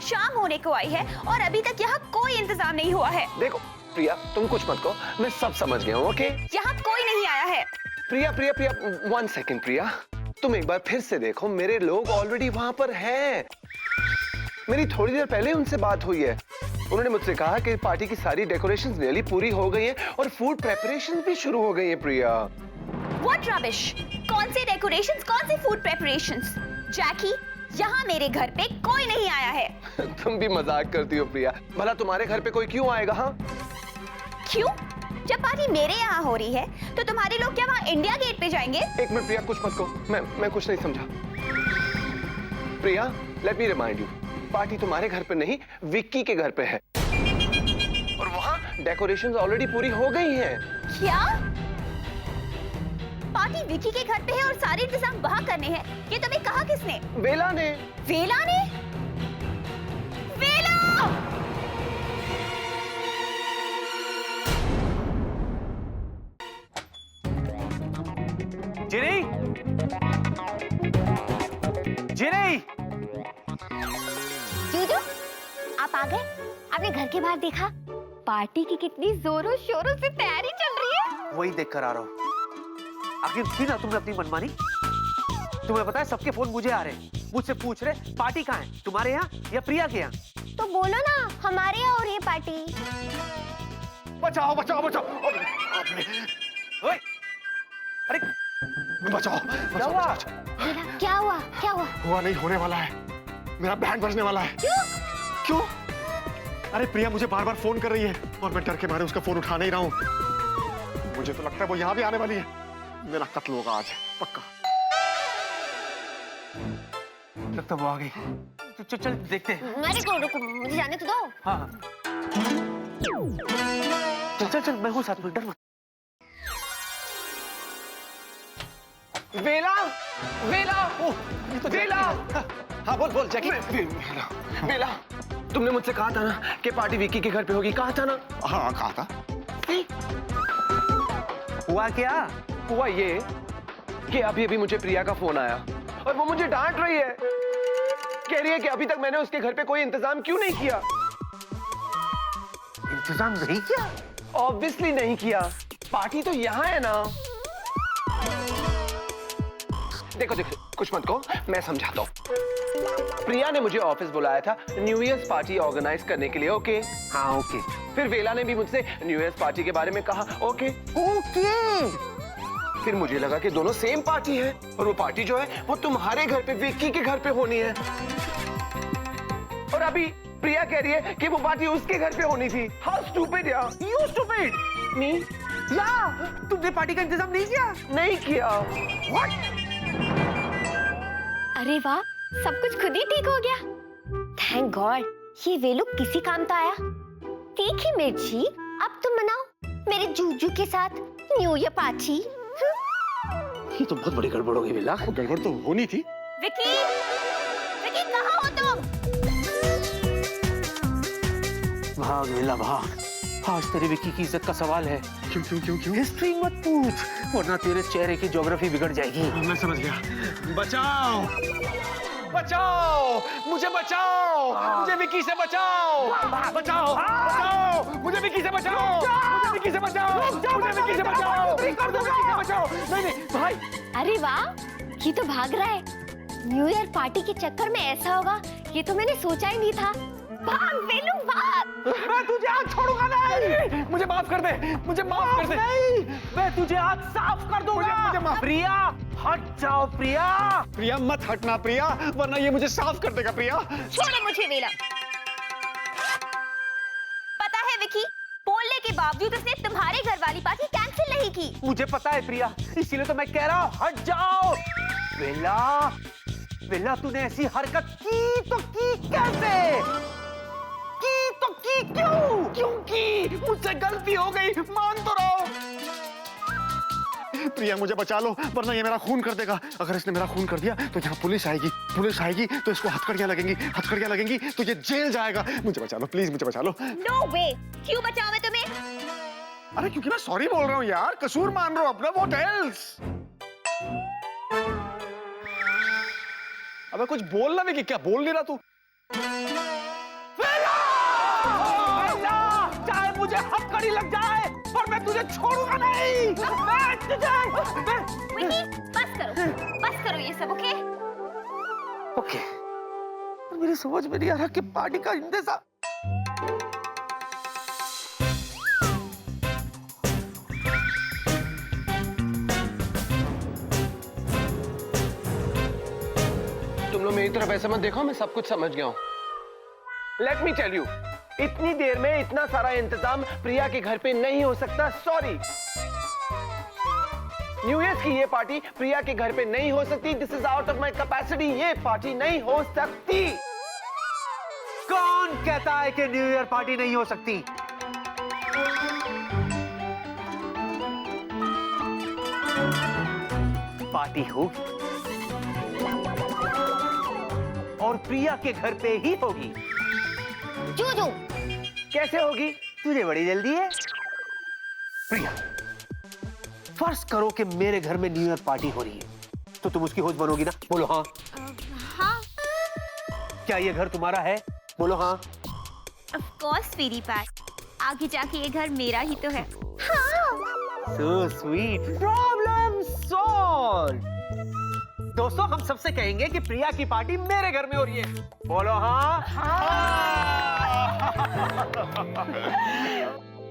शाम होने को आई है और अभी तक यहाँ कोई इंतजाम नहीं हुआ है। देखो प्रिया, तुम कुछ मत कहो, मैं सब समझ गया हूँ। ओके? यहाँ कोई नहीं आया है। प्रिया प्रिया प्रिया, 1 सेकेंड प्रिया, तुम एक बार फिर से देखो, मेरे लोग ऑलरेडी वहां पर हैं। मेरी थोड़ी देर पहले उनसे बात हुई है। उन्होंने मुझसे कहा कि पार्टी की सारी डेकोरेशंस नियरली पूरी हो गई हैं और फूड प्रेपरेशन भी शुरू हो गई हैं। प्रिया, What rubbish? कौन से डेकोरेशंस, कौन से फूड प्रेपरेशंस? जैकी, यहाँ मेरे घर पे कोई नहीं आया है। तुम भी मजाक करती हो प्रिया। भला तुम्हारे घर पे कोई क्यों आएगा? हाँ, क्यों? जब पार्टी मेरे यहाँ हो रही है तो तुम्हारे लोग क्या वहाँ इंडिया गेट पे जाएंगे? एक मिनट प्रिया, कुछ मत कहो, मैं कुछ नहीं समझा। Priya, let me remind you, party तुम्हारे घर पे नहीं, विक्की के घर पे है और वहाँ डेकोरेशंस ऑलरेडी पूरी हो गई हैं। क्या? पार्टी विकी के घर पे है और सारे इंतजाम वहाँ करने हैं। ये तुम्हें कहा किसने? वेला ने। वेला ने? वेला! जिनी, जिनी, जूजू, आप आ गए? आपने घर के बाहर देखा? पार्टी की कितनी जोरों शोरों से तैयारी चल रही है। वही देख कर आ रहा हूँ। आखिर की ना तुमने अपनी मनमानी? तुम्हें पता है सबके फोन मुझे आ रहे हैं, मुझसे पूछ रहे पार्टी कहाँ है, तुम्हारे यहाँ या प्रिया के यहाँ? तो बोलो ना, हमारे यहाँ हो रही है पार्टी। बचाओ बचाओ बचाओ! ओए, अरे बचाओ क्या हुआ? वेला, क्या हुआ? क्या हुआ? हुआ नहीं, होने वाला है। मेरा बैंड बजने वाला है। क्यों? क्यों? अरे प्रिया मुझे बार बार फोन कर रही है और मैं डर के मारे उसका फोन उठा नहीं रहा हूँ। मुझे तो लगता है वो यहाँ भी आने वाली है। मेरा कत्ल होगा आज, पक्का। लगता वो आ गई। चल चल देखते हैं। अरे रुको, मुझे जाने तो दो। हाँ, चल चल चल, मैं हूँ साथ में, डर मत। वेला, वेला, वेला, हाँ बोल बोल जैकी। बेला, तुमने मुझसे कहा था ना कि पार्टी विक्की के घर पे होगी, कहा था ना? हाँ कहा था। हुआ क्या? हुआ ये कि अभी अभी मुझे प्रिया का फोन आया और वो मुझे डांट रही है। कह रही है कि अभी तक मैंने उसके घर पे कोई इंतजाम क्यों नहीं किया। इंतजाम नहीं किया? ऑब्वियसली नहीं किया, पार्टी तो यहाँ है ना। देखो देखो, कुछ मत कहो, मैं समझाता हूँ। प्रिया ने मुझे ऑफिस बुलाया था न्यू ईयर पार्टी ऑर्गेनाइज करने के लिए। ओके? हाँ ओके। फिर वेला ने भी मुझसे न्यू ईयर पार्टी के बारे में कहा। Okay okay. फिर मुझे लगा कि दोनों सेम पार्टी है और वो पार्टी जो है वो तुम्हारे घर पे, विक्की के घर पे होनी है। और अभी प्रिया कह रही है कि वो पार्टी उसके घर पे होनी थी। हाउ स्टूपिड यार। You stupid. मी? या तुमने पार्टी का इंतजाम नहीं किया? नहीं किया। अरे वाह, सब कुछ खुद ही ठीक हो गया। थैंक गॉड, ये वेलू किसी काम तो आया। देखी मिर्ची, अब तुम मनाओ मेरे जूजू के साथ न्यू ईयर पार्टी। ये तो बहुत बड़ी गड़बड़ हो गई बेला। गड़बड़ तो होनी थी। विकी, विकी कहाँ हो तुम? भाग बेला भाग, आज तेरे विक्की की इज्जत का सवाल है। क्यों क्यों क्यों क्यों? हिस्ट्री मत पूछ, वरना तेरे चेहरे की ज्योग्राफी बिगड़ जाएगी। मैं समझ गया। बचाओ बचाओ मुझे, बचाओ मुझे, विक्की से बचाओ। बचाओ बचाओ मुझे, विक्की से बचाओ। मुझे विक्की से बचाओ। मुझे विक्की से बचाओ। मुझे विक्की से बचाओ। नहीं नहीं भाई। अरे वाह, ये तो भाग रहा है। न्यू ईयर पार्टी के चक्कर में ऐसा होगा, ये तो मैंने सोचा ही नहीं था। भाग वेलू भाग। मैं तुझे आज छोड़ूंगा नहीं। मुझे माफ कर दे, मुझे माफ कर दे। नहीं, मैं तुझे आज साफ कर दूंगा। मुझे माफ। प्रिया हट जाओ। प्रिया, प्रिया मत हटना प्रिया, वरना ये मुझे साफ कर देगा। प्रिया छोड़ो मुझे वेला। पता है विकी, बोलने के बावजूद उसने तुम्हारे घर वाली पार्टी कैंसिल नहीं की। मुझे पता है प्रिया, इसीलिए तो मैं कह रहा हूँ हट जाओ। बेला, बेला तूने ऐसी हरकत की तो की कैसे? की तो की क्यों? क्योंकि मुझसे गलती हो गई, मान तो रहो। प्रिया मुझे बचा लो, वरना ये मेरा खून कर देगा। अगर इसने मेरा खून कर दिया तो यहाँ पुलिस आएगी। पुलिस आएगी तो इसको हथकड़ियां लगेंगी। हथकड़ियां लगेंगी तो ये जेल जाएगा। मुझे बचा लो प्लीज, मुझे बचा लो। नो वे, क्यों बचाओ मैं तुम्हें? अरे क्योंकि मैं सॉरी बोल रहा हूँ यार, कसूर मान रहा हूँ अपना। What else? अबे कुछ बोलना भी कि क्या बोल नहीं रहा तू? चाहे मुझे हथकड़ी लग जाए पर मैं तुझे छोड़ूंगा नहीं। मैं तुझे विकी, बस करो ये सब। ओके ओके, मेरी समझ में नहीं आ रहा कि पार्टी का इंतजाम। तुम लोग मेरी तरफ ऐसे मत देखो, मैं सब कुछ समझ गया हूँ। लेट मी टेल यू, इतनी देर में इतना सारा इंतजाम प्रिया के घर पे नहीं हो सकता। सॉरी, न्यू ईयर की ये पार्टी प्रिया के घर पे नहीं हो सकती। This is out of my capacity. ये पार्टी नहीं हो सकती। कौन कहता है कि न्यू ईयर पार्टी नहीं हो सकती? पार्टी होगी और प्रिया के घर पे ही होगी। जूजू, कैसे होगी? तुझे बड़ी जल्दी है। प्रिया, फर्ज करो कि मेरे घर में न्यू ईयर पार्टी हो रही है, तो तुम उसकी होस्ट बनोगी ना? बोलो हाँ। हाँ, क्या ये घर तुम्हारा है? बोलो हाँ। ऑफ कोर्स स्वीटी पाई, आगे जाके ये घर मेरा ही तो है। So sweet. Problem solved. दोस्तों, हम सबसे कहेंगे कि प्रिया की पार्टी मेरे घर में हो रही है। बोलो हाँ।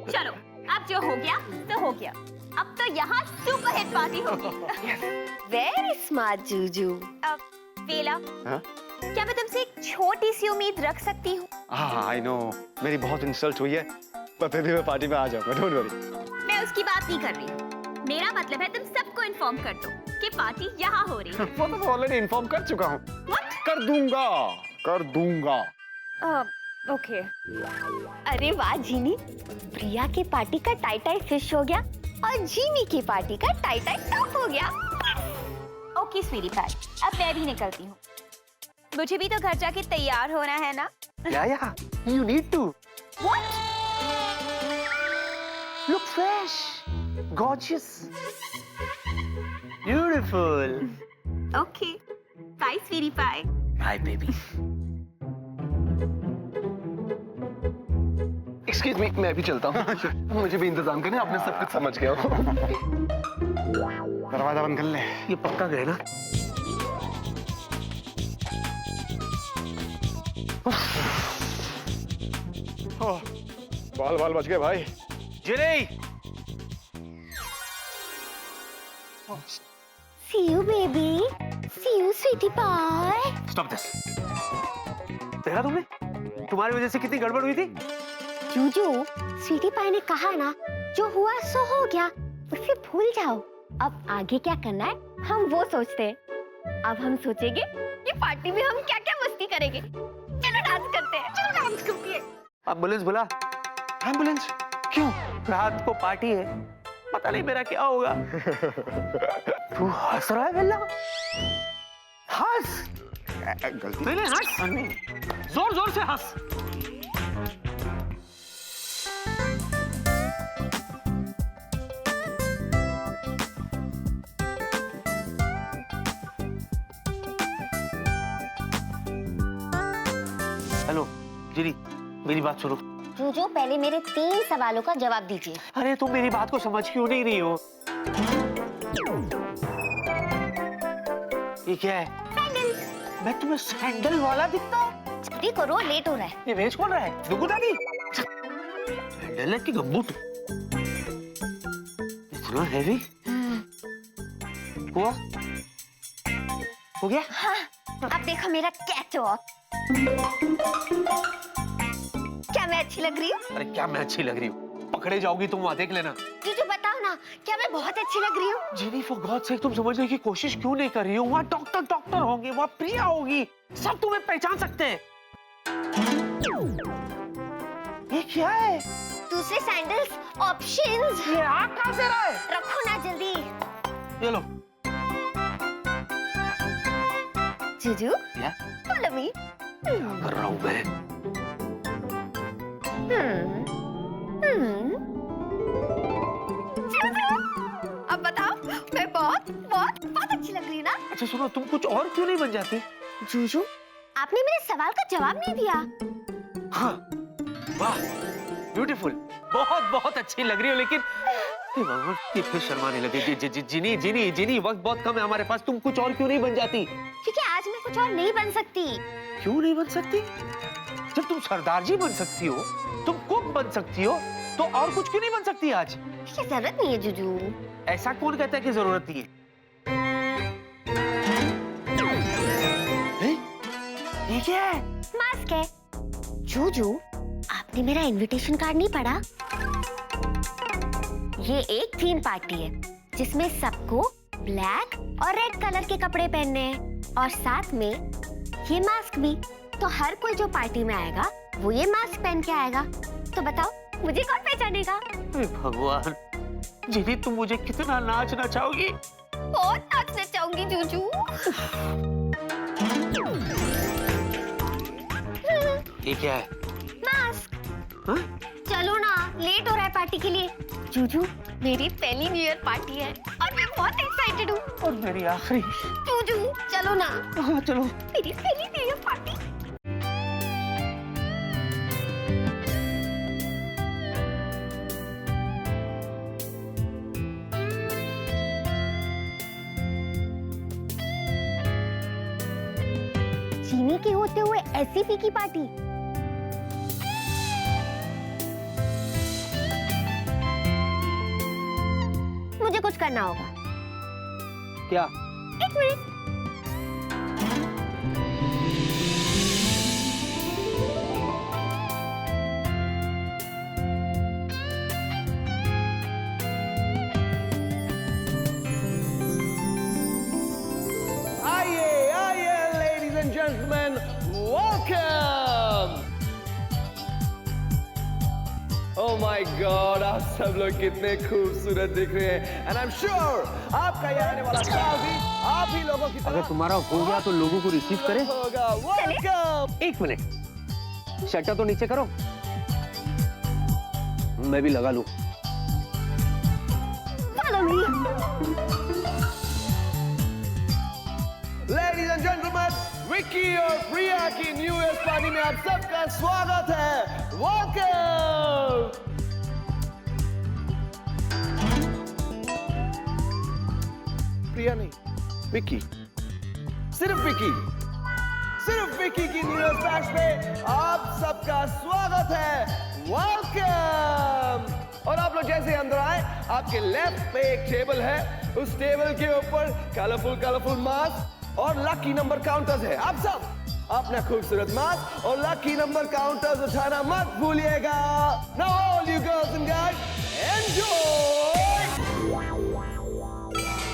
चलो, अब जो हो गया तो हो गया। अब तो यहाँ सुपर हिट पार्टी होगी। Very smart Juju. वेला, हाँ? क्या मैं तुमसे एक छोटी सी उम्मीद रख सकती हूँ? हाँ आई नो, मेरी बहुत इंसल्ट हुई है, पर फिर भी मैं पार्टी में आ जाऊंगा। Don't worry. मैं उसकी बात नहीं कर रही। मेरा मतलब है तुम सबको इन्फॉर्म कर दो कि पार्टी यहाँ हो रही है। वो तो मैं ऑलरेडी इन्फॉर्म कर चुका हूँ। कर दूंगा, कर दूंगा। ओके। अरे वाह जीनी, प्रिया की पार्टी का टाई टाई फिश हो गया और जीनी की पार्टी का टाई टाई टॉप हो गया। ओके स्वीटी पाई, अब मैं भी निकलती हूँ। मुझे भी तो घर जाके तैयार होना है ना। Yeah, you need to. What? Look fresh, gorgeous, beautiful. Okay. Bye, sweetie pie. Bye, baby. Excuse me, मैं भी चलता हूँ। मुझे भी इंतजाम करने, आपने सब कुछ समझ गया हो। दरवाजा बंद कर ले। ये पक्का गए ना? बाल बाल बच गए भाई। जिनी, See you, baby. See you, sweetie pie. stop this. देखा तुमने? तुम्हारी वजह से कितनी गड़बड़ हुई थी? जूजू, स्वीटी पाई ने कहा ना, जो हुआ सो हो गया, उसे भूल जाओ। अब आगे क्या करना है हम वो सोचते हैं। अब हम सोचेंगे कि पार्टी में हम क्या क्या मस्ती करेंगे। चलो डांस करते हैं, चलो डांस करते हैं। एम्बुलेंस बुला। एम्बुलेंस? क्यों? रात को पार्टी है, पता नहीं मेरा क्या होगा। तू हंस रहा है बेल्ला? हंस। गलती। नहीं हंस, जोर जोर से हंस। हेलो जिनी, मेरी बात सुनो। जूजू, पहले मेरे 3 सवालों का जवाब दीजिए। अरे तुम मेरी बात को समझ क्यों नहीं रही हो? ये क्या है? मैं तुम्हें सैंडल वाला दिखता हूँ? जल्दी करो, लेट हो रहा है। ये भेज कौन रहा है? दुगु दादी? सैंडल है कि गम्बूट? इतना हैवी? हुआ? हो गया? हाँ, अब देखो मेरा कैटवॉक। क्या मैं अच्छी लग रही हूँ? अरे क्या मैं अच्छी लग रही हूँ? पकड़े जाओगी तुम, वहां देख लेना। जूजू बताओ ना, क्या मैं बहुत अच्छी लग रही हूँ? जेनी, फॉर गॉड सेक, तुम समझने की कोशिश क्यों नहीं कर रही हो? वहाँ डॉक्टर होंगे, वहाँ प्रिया होगी, सब तुम्हें पहचान सकते हैं। ये क्या है? दूसरे सैंडल्स, ऑप्शंस। ये आ कहाँ से रहा है? रखो ना जल्दी। ये लो। जूजू, क्या? follow me. कर रहा हूँ मैं। अब बताओ, मैं बहुत बहुत बहुत अच्छी लग रही हूँ ना? अच्छा सुनो, तुम कुछ और क्यों नहीं बन जाती? जूजू, आपने मेरे सवाल का जवाब नहीं दिया। हाँ, वाह, ब्यूटीफुल, बहुत बहुत अच्छी लग रही हो, लेकिन हे भगवान, ये फिर शर्माने लगे। जिनी, वक्त बहुत कम है हमारे पास, तुम कुछ और क्यों नहीं बन जाती? क्योंकि आज मैं कुछ और नहीं बन सकती। क्यों नहीं बन सकती? जब तुम सरदार जी बन सकती हो, तुम कुक बन सकती हो, तो और कुछ क्यों नहीं बन सकती आज? इसकी जरूरत नहीं है जूजू। ऐसा कौन कहता है कि जरूरत नहीं है? ये क्या है? मास्क है। जूजू, आपने मेरा इनविटेशन कार्ड नहीं पढ़ा? ये एक थीम पार्टी है जिसमें सबको ब्लैक और रेड कलर के कपड़े पहनने हैं और साथ में ये मास्क भी। तो हर कोई जो पार्टी में आएगा वो ये मास्क पहन के आएगा। तो बताओ, मुझे कौन पहचानेगा? भगवान, जिनी तुम मुझे कितना नाचना चाहोगी? बहुत नाचना चाहूंगी जूजू। ये क्या है? मास्क। हाँ? चलो ना, लेट हो रहा है पार्टी के लिए। जूजू, मेरी पहली न्यू ईयर पार्टी है और मैं बहुत एक्साइटेड हूँ। और मेरी आखिरी। जूजू, चलो ना। हाँ चलो। मेरी पहली न्यू ईयर पार्टी। चीनी के होते हुए ऐसी फीकी पार्टी। मुझे कुछ करना होगा। क्या? एक मिनट। आइए, ladies and gentlemen, welcome. Oh my God, आप सब लोग कितने खूबसूरत दिख रहे हैं एंड आई एम श्योर आपका ये आने वाला साल भी आप ही लोगों की अगर तुम्हारा हो गया तो लोगों को रिसीव करे। होगा। वेलकम। एक मिनट, शटर तो नीचे करो, मैं भी लगा लूं। लेडीज एंड जेंटलमैन, विक्की और प्रिया की न्यू ईयर पार्टी में आप सबका स्वागत है। वेलकम। प्रिया नहीं, विक्की, सिर्फ विक्की, सिर्फ विक्की की न्यू ईयर बैश में आप सबका स्वागत है। वेलकम। और आप लोग जैसे अंदर आए, आपके लेफ्ट पे एक टेबल है, उस टेबल के ऊपर कलरफुल मास्क और लकी नंबर काउंटर्स है। आप सब अपना खूबसूरत मास्क और लकी नंबर काउंटर्स उठाना मत भूलिएगा। Now all you girls and guys enjoy.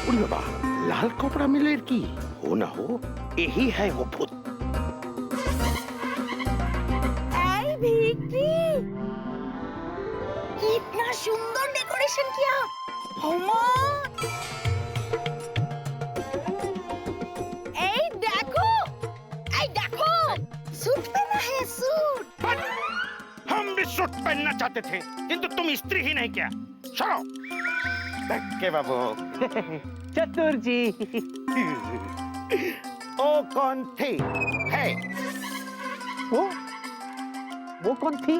उड़ी बाबा, लाल कपड़ा में लड़की हो ना हो, यही है वो भूत। इतना सुंदर डेकोरेशन किया। सूट पहना है, सूट। हम भी सूट पहनना चाहते थे, किंतु तुम स्त्री ही नहीं क्या। चलो के बाबू। चतुर जी। ओ कौन थी? है वो कौन थी?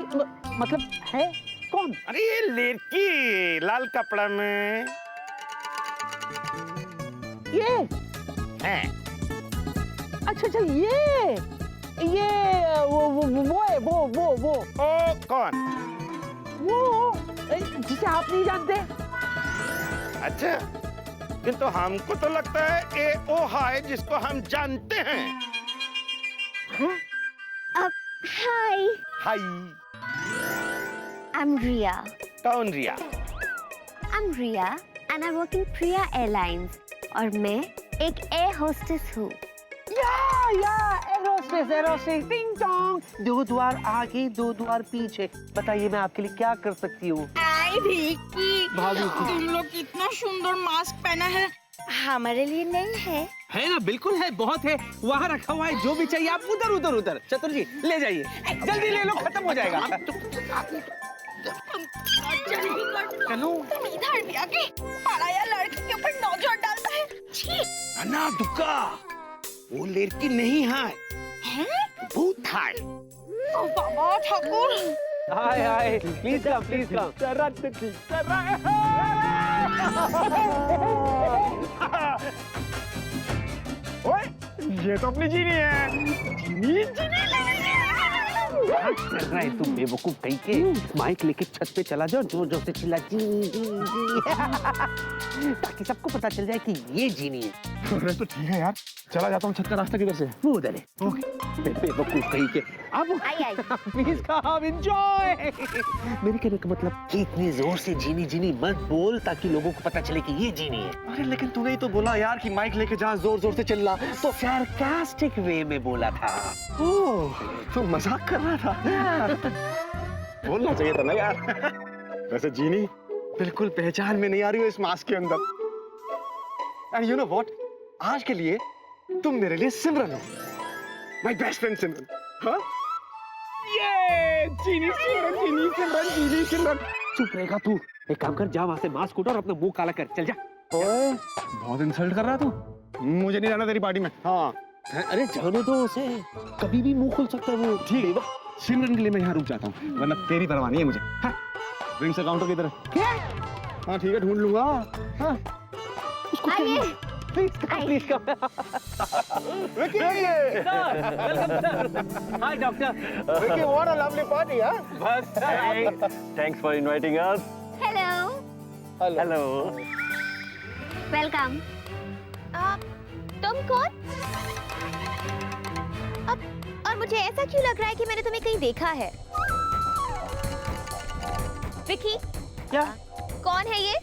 मतलब है कौन? अरे ये लड़की लाल कपड़ा में ये है। अच्छा ये वो है वो ओ कौन? जिसे आप नहीं जानते। अच्छा, किंतु हमको तो लगता है ये वो है जिसको हम जानते हैं। हाय, हाय। I'm Ria. कौन रिया? I'm Ria and I work in Priya Airlines. और मैं एक एयर होस्टेस हूँ। एरोस्टेस, टिंग टोंग। 2 द्वार आगे 2 द्वार पीछे। बताइए मैं आपके लिए क्या कर सकती हूँ? तुम लोग कितना सुंदर मास्क पहना है, हमारे लिए नहीं है। है ना, बिल्कुल है, बहुत है। वहाँ रखा हुआ है, जो भी चाहिए आप उधर। चतुर जी ले जाइए, जल्दी ले लो, खत्म हो जाएगा। तुम इधर भी आके पराया लड़की के ऊपर नजर डालता है। छी। अन्ना दुक्का, वो लड़की नहीं है, भूत है। ओ बाबा ठाकुर। हाय, प्लीज कम। ओए, ये तो अपनी जीनी है। जीनी कर रहा है तुम बेवकूफ कहीं के। माइक लेके छत पे चला जाओ, जोर से चिल्ला जी ताकि सबको पता चल जाए कि ये जीनी है। अरे तो ठीक है यार, चला जाता हूँ। छत का रास्ता किधर से? वो उधर है। बेवकूफ कहीं के। अब प्लीज कम, एंजॉय। मेरे कहने का मतलब कि इतनी जोर से जीनी मत बोल, ताकि लोगों को पता चले कि ये जीनी है। अरे लेकिन तूने ही तो बोला यार कि माइक लेके जहाँ जोर से चिल्ला। तो सार्कास्टिक वे में बोला था। ओह, तो मजाक कर रहा था। बोलना चाहिए था ना यार। वैसे जीनी बिल्कुल पहचान में नहीं आ रही हो इस मास्क के अंदर। एंड यू नो व्हाट, आज के लिए तुम मेरे लिए सिमरन हो, माय बेस्ट फ्रेंड सिमरन। हाँ? ये जीनी सिमरन। चुप रहेगा तू? एक काम कर, जा वहां से मास्क उठा और अपना मुंह काला कर, चल जा। ओए, बहुत इंसल्ट कर रहा तू। मुझे नहीं जाना तेरी पार्टी में। हाँ, अरे जाने दो उसे, कभी भी मुंह खोल सकता है वो। ठीक है, सिमरन के लिए मैं यहाँ रुक जाता हूँ, वरना तेरी परवाह नहीं है मुझे। हाँ, ड्रिंक्स काउंटर किधर है? क्या? हाँ ठीक है, ढूंढ लूंगा। हाँ, आइए। Please come. Hi doctor. Vicky, what a lovely party, huh? बस thanks for inviting us. Hello, welcome. तुम कौन? और मुझे ऐसा क्यों लग रहा है कि मैंने तुम्हें कहीं देखा है? विकी, क्या? कौन है ये?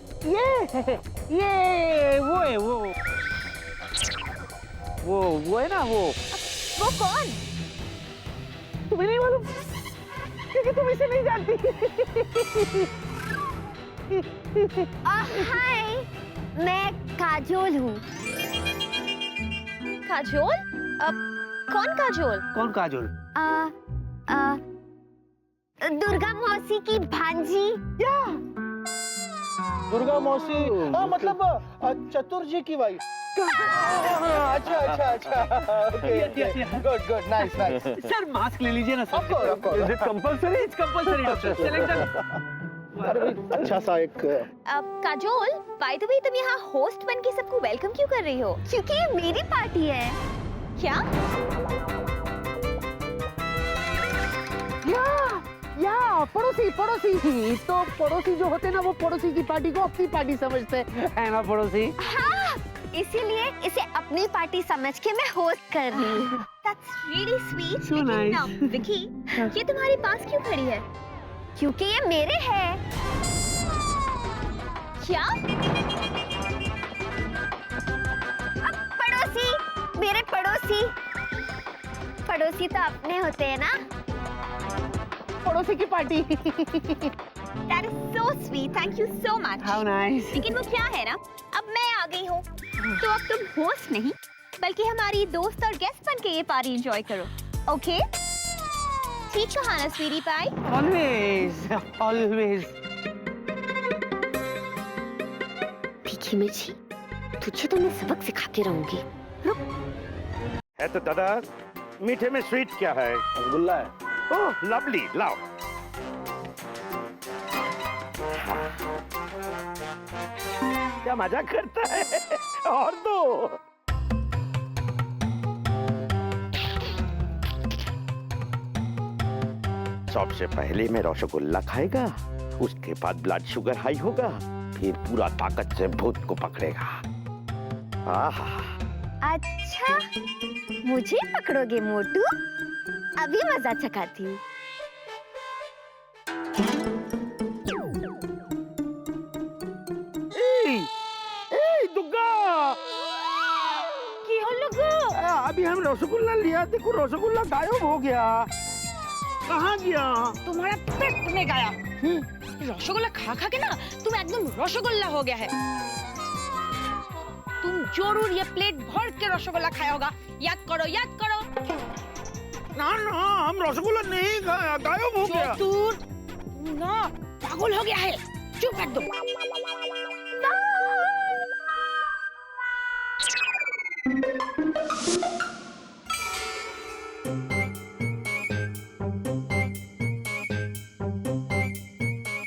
ये वो है, वो है ना वो। वो कौन? तुम्हें नहीं मालूम? लेकिन तुम इसे नहीं जानती। हाय, मैं काजोल हूँ। काजोल? कौन काजोल? कौन काजोल? दुर्गा मौसी की भांजी। दुर्गा मौसी, मतलब चतुर जी की वाइफ। अच्छा अच्छा अच्छा, good good, nice nice. Sir mask ले लीजिए ना sir. Is it compulsory? It's compulsory, doctor. अरे भाई, अच्छा सा एक काजोल, बाय द वे तुम यहाँ होस्ट बन के सबको वेलकम क्यों कर रही हो? क्योंकि ये मेरी पार्टी है। क्या? या पड़ोसी पड़ोसी, तो पड़ोसी जो होते हैं ना, वो पड़ोसी की पार्टी को अपनी पार्टी समझते हैं ना पड़ोसी। हाँ, इसीलिए इसे अपनी पार्टी समझ के मैं होस्ट कर रही हूँ। That's really sweet. So लेकिन nice. विकी, ये तुम्हारे पास क्यों खड़ी है? क्योंकि ये मेरे है। क्या? अब पड़ोसी, मेरे पड़ोसी, पड़ोसी तो अपने होते हैं ना। पड़ोसी की party. That is so sweet. Thank you so much. How nice. लेकिन वो क्या है ना, अब मैं आ गई हूँ, तो अब तुम होस्ट नहीं, बल्कि हमारी दोस्त और गेस्ट बन के ये पार्टी एंजॉय करो, ओके? ठीक कहा ना स्वीटी पाई? Always, always. तीखी मिर्ची, तुझे तो मैं सबक सिखा के रहूंगी। है तो दादा, मीठे में स्वीट क्या है? रसगुल्ला है। ओह लवली, लाओ। क्या मजाक करता है? और दो। सबसे पहले मैं रसगुल्ला खाएगा, उसके बाद ब्लड शुगर हाई होगा, फिर पूरा ताकत से भूत को पकड़ेगा। आहा। अच्छा, मुझे पकड़ोगे मोटू? अभी मजा चखाती हूँ। दुग्गा, अभी हम रसगुल्ला लिया, देखो रसगुल्ला गायब हो गया। कहाँ गया? तुम्हारा पेट में गया। रसगुल्ला खा खा के ना तुम एकदम रसगुल्ला हो गया है। तुम जरूर ये प्लेट भर के रसगुल्ला खाया होगा। याद करो, याद करो। ना ना, हम रसगुल्ला नहीं खाया, गायब हो गया। चतुर, ना पागल हो गया है। चुप एकदम।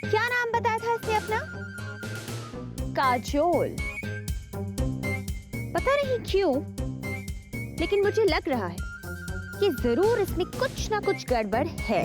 क्या नाम बताया था इसने अपना? काजोल। पता नहीं क्यों, लेकिन मुझे लग रहा है कि जरूर इसमें कुछ ना कुछ गड़बड़ है।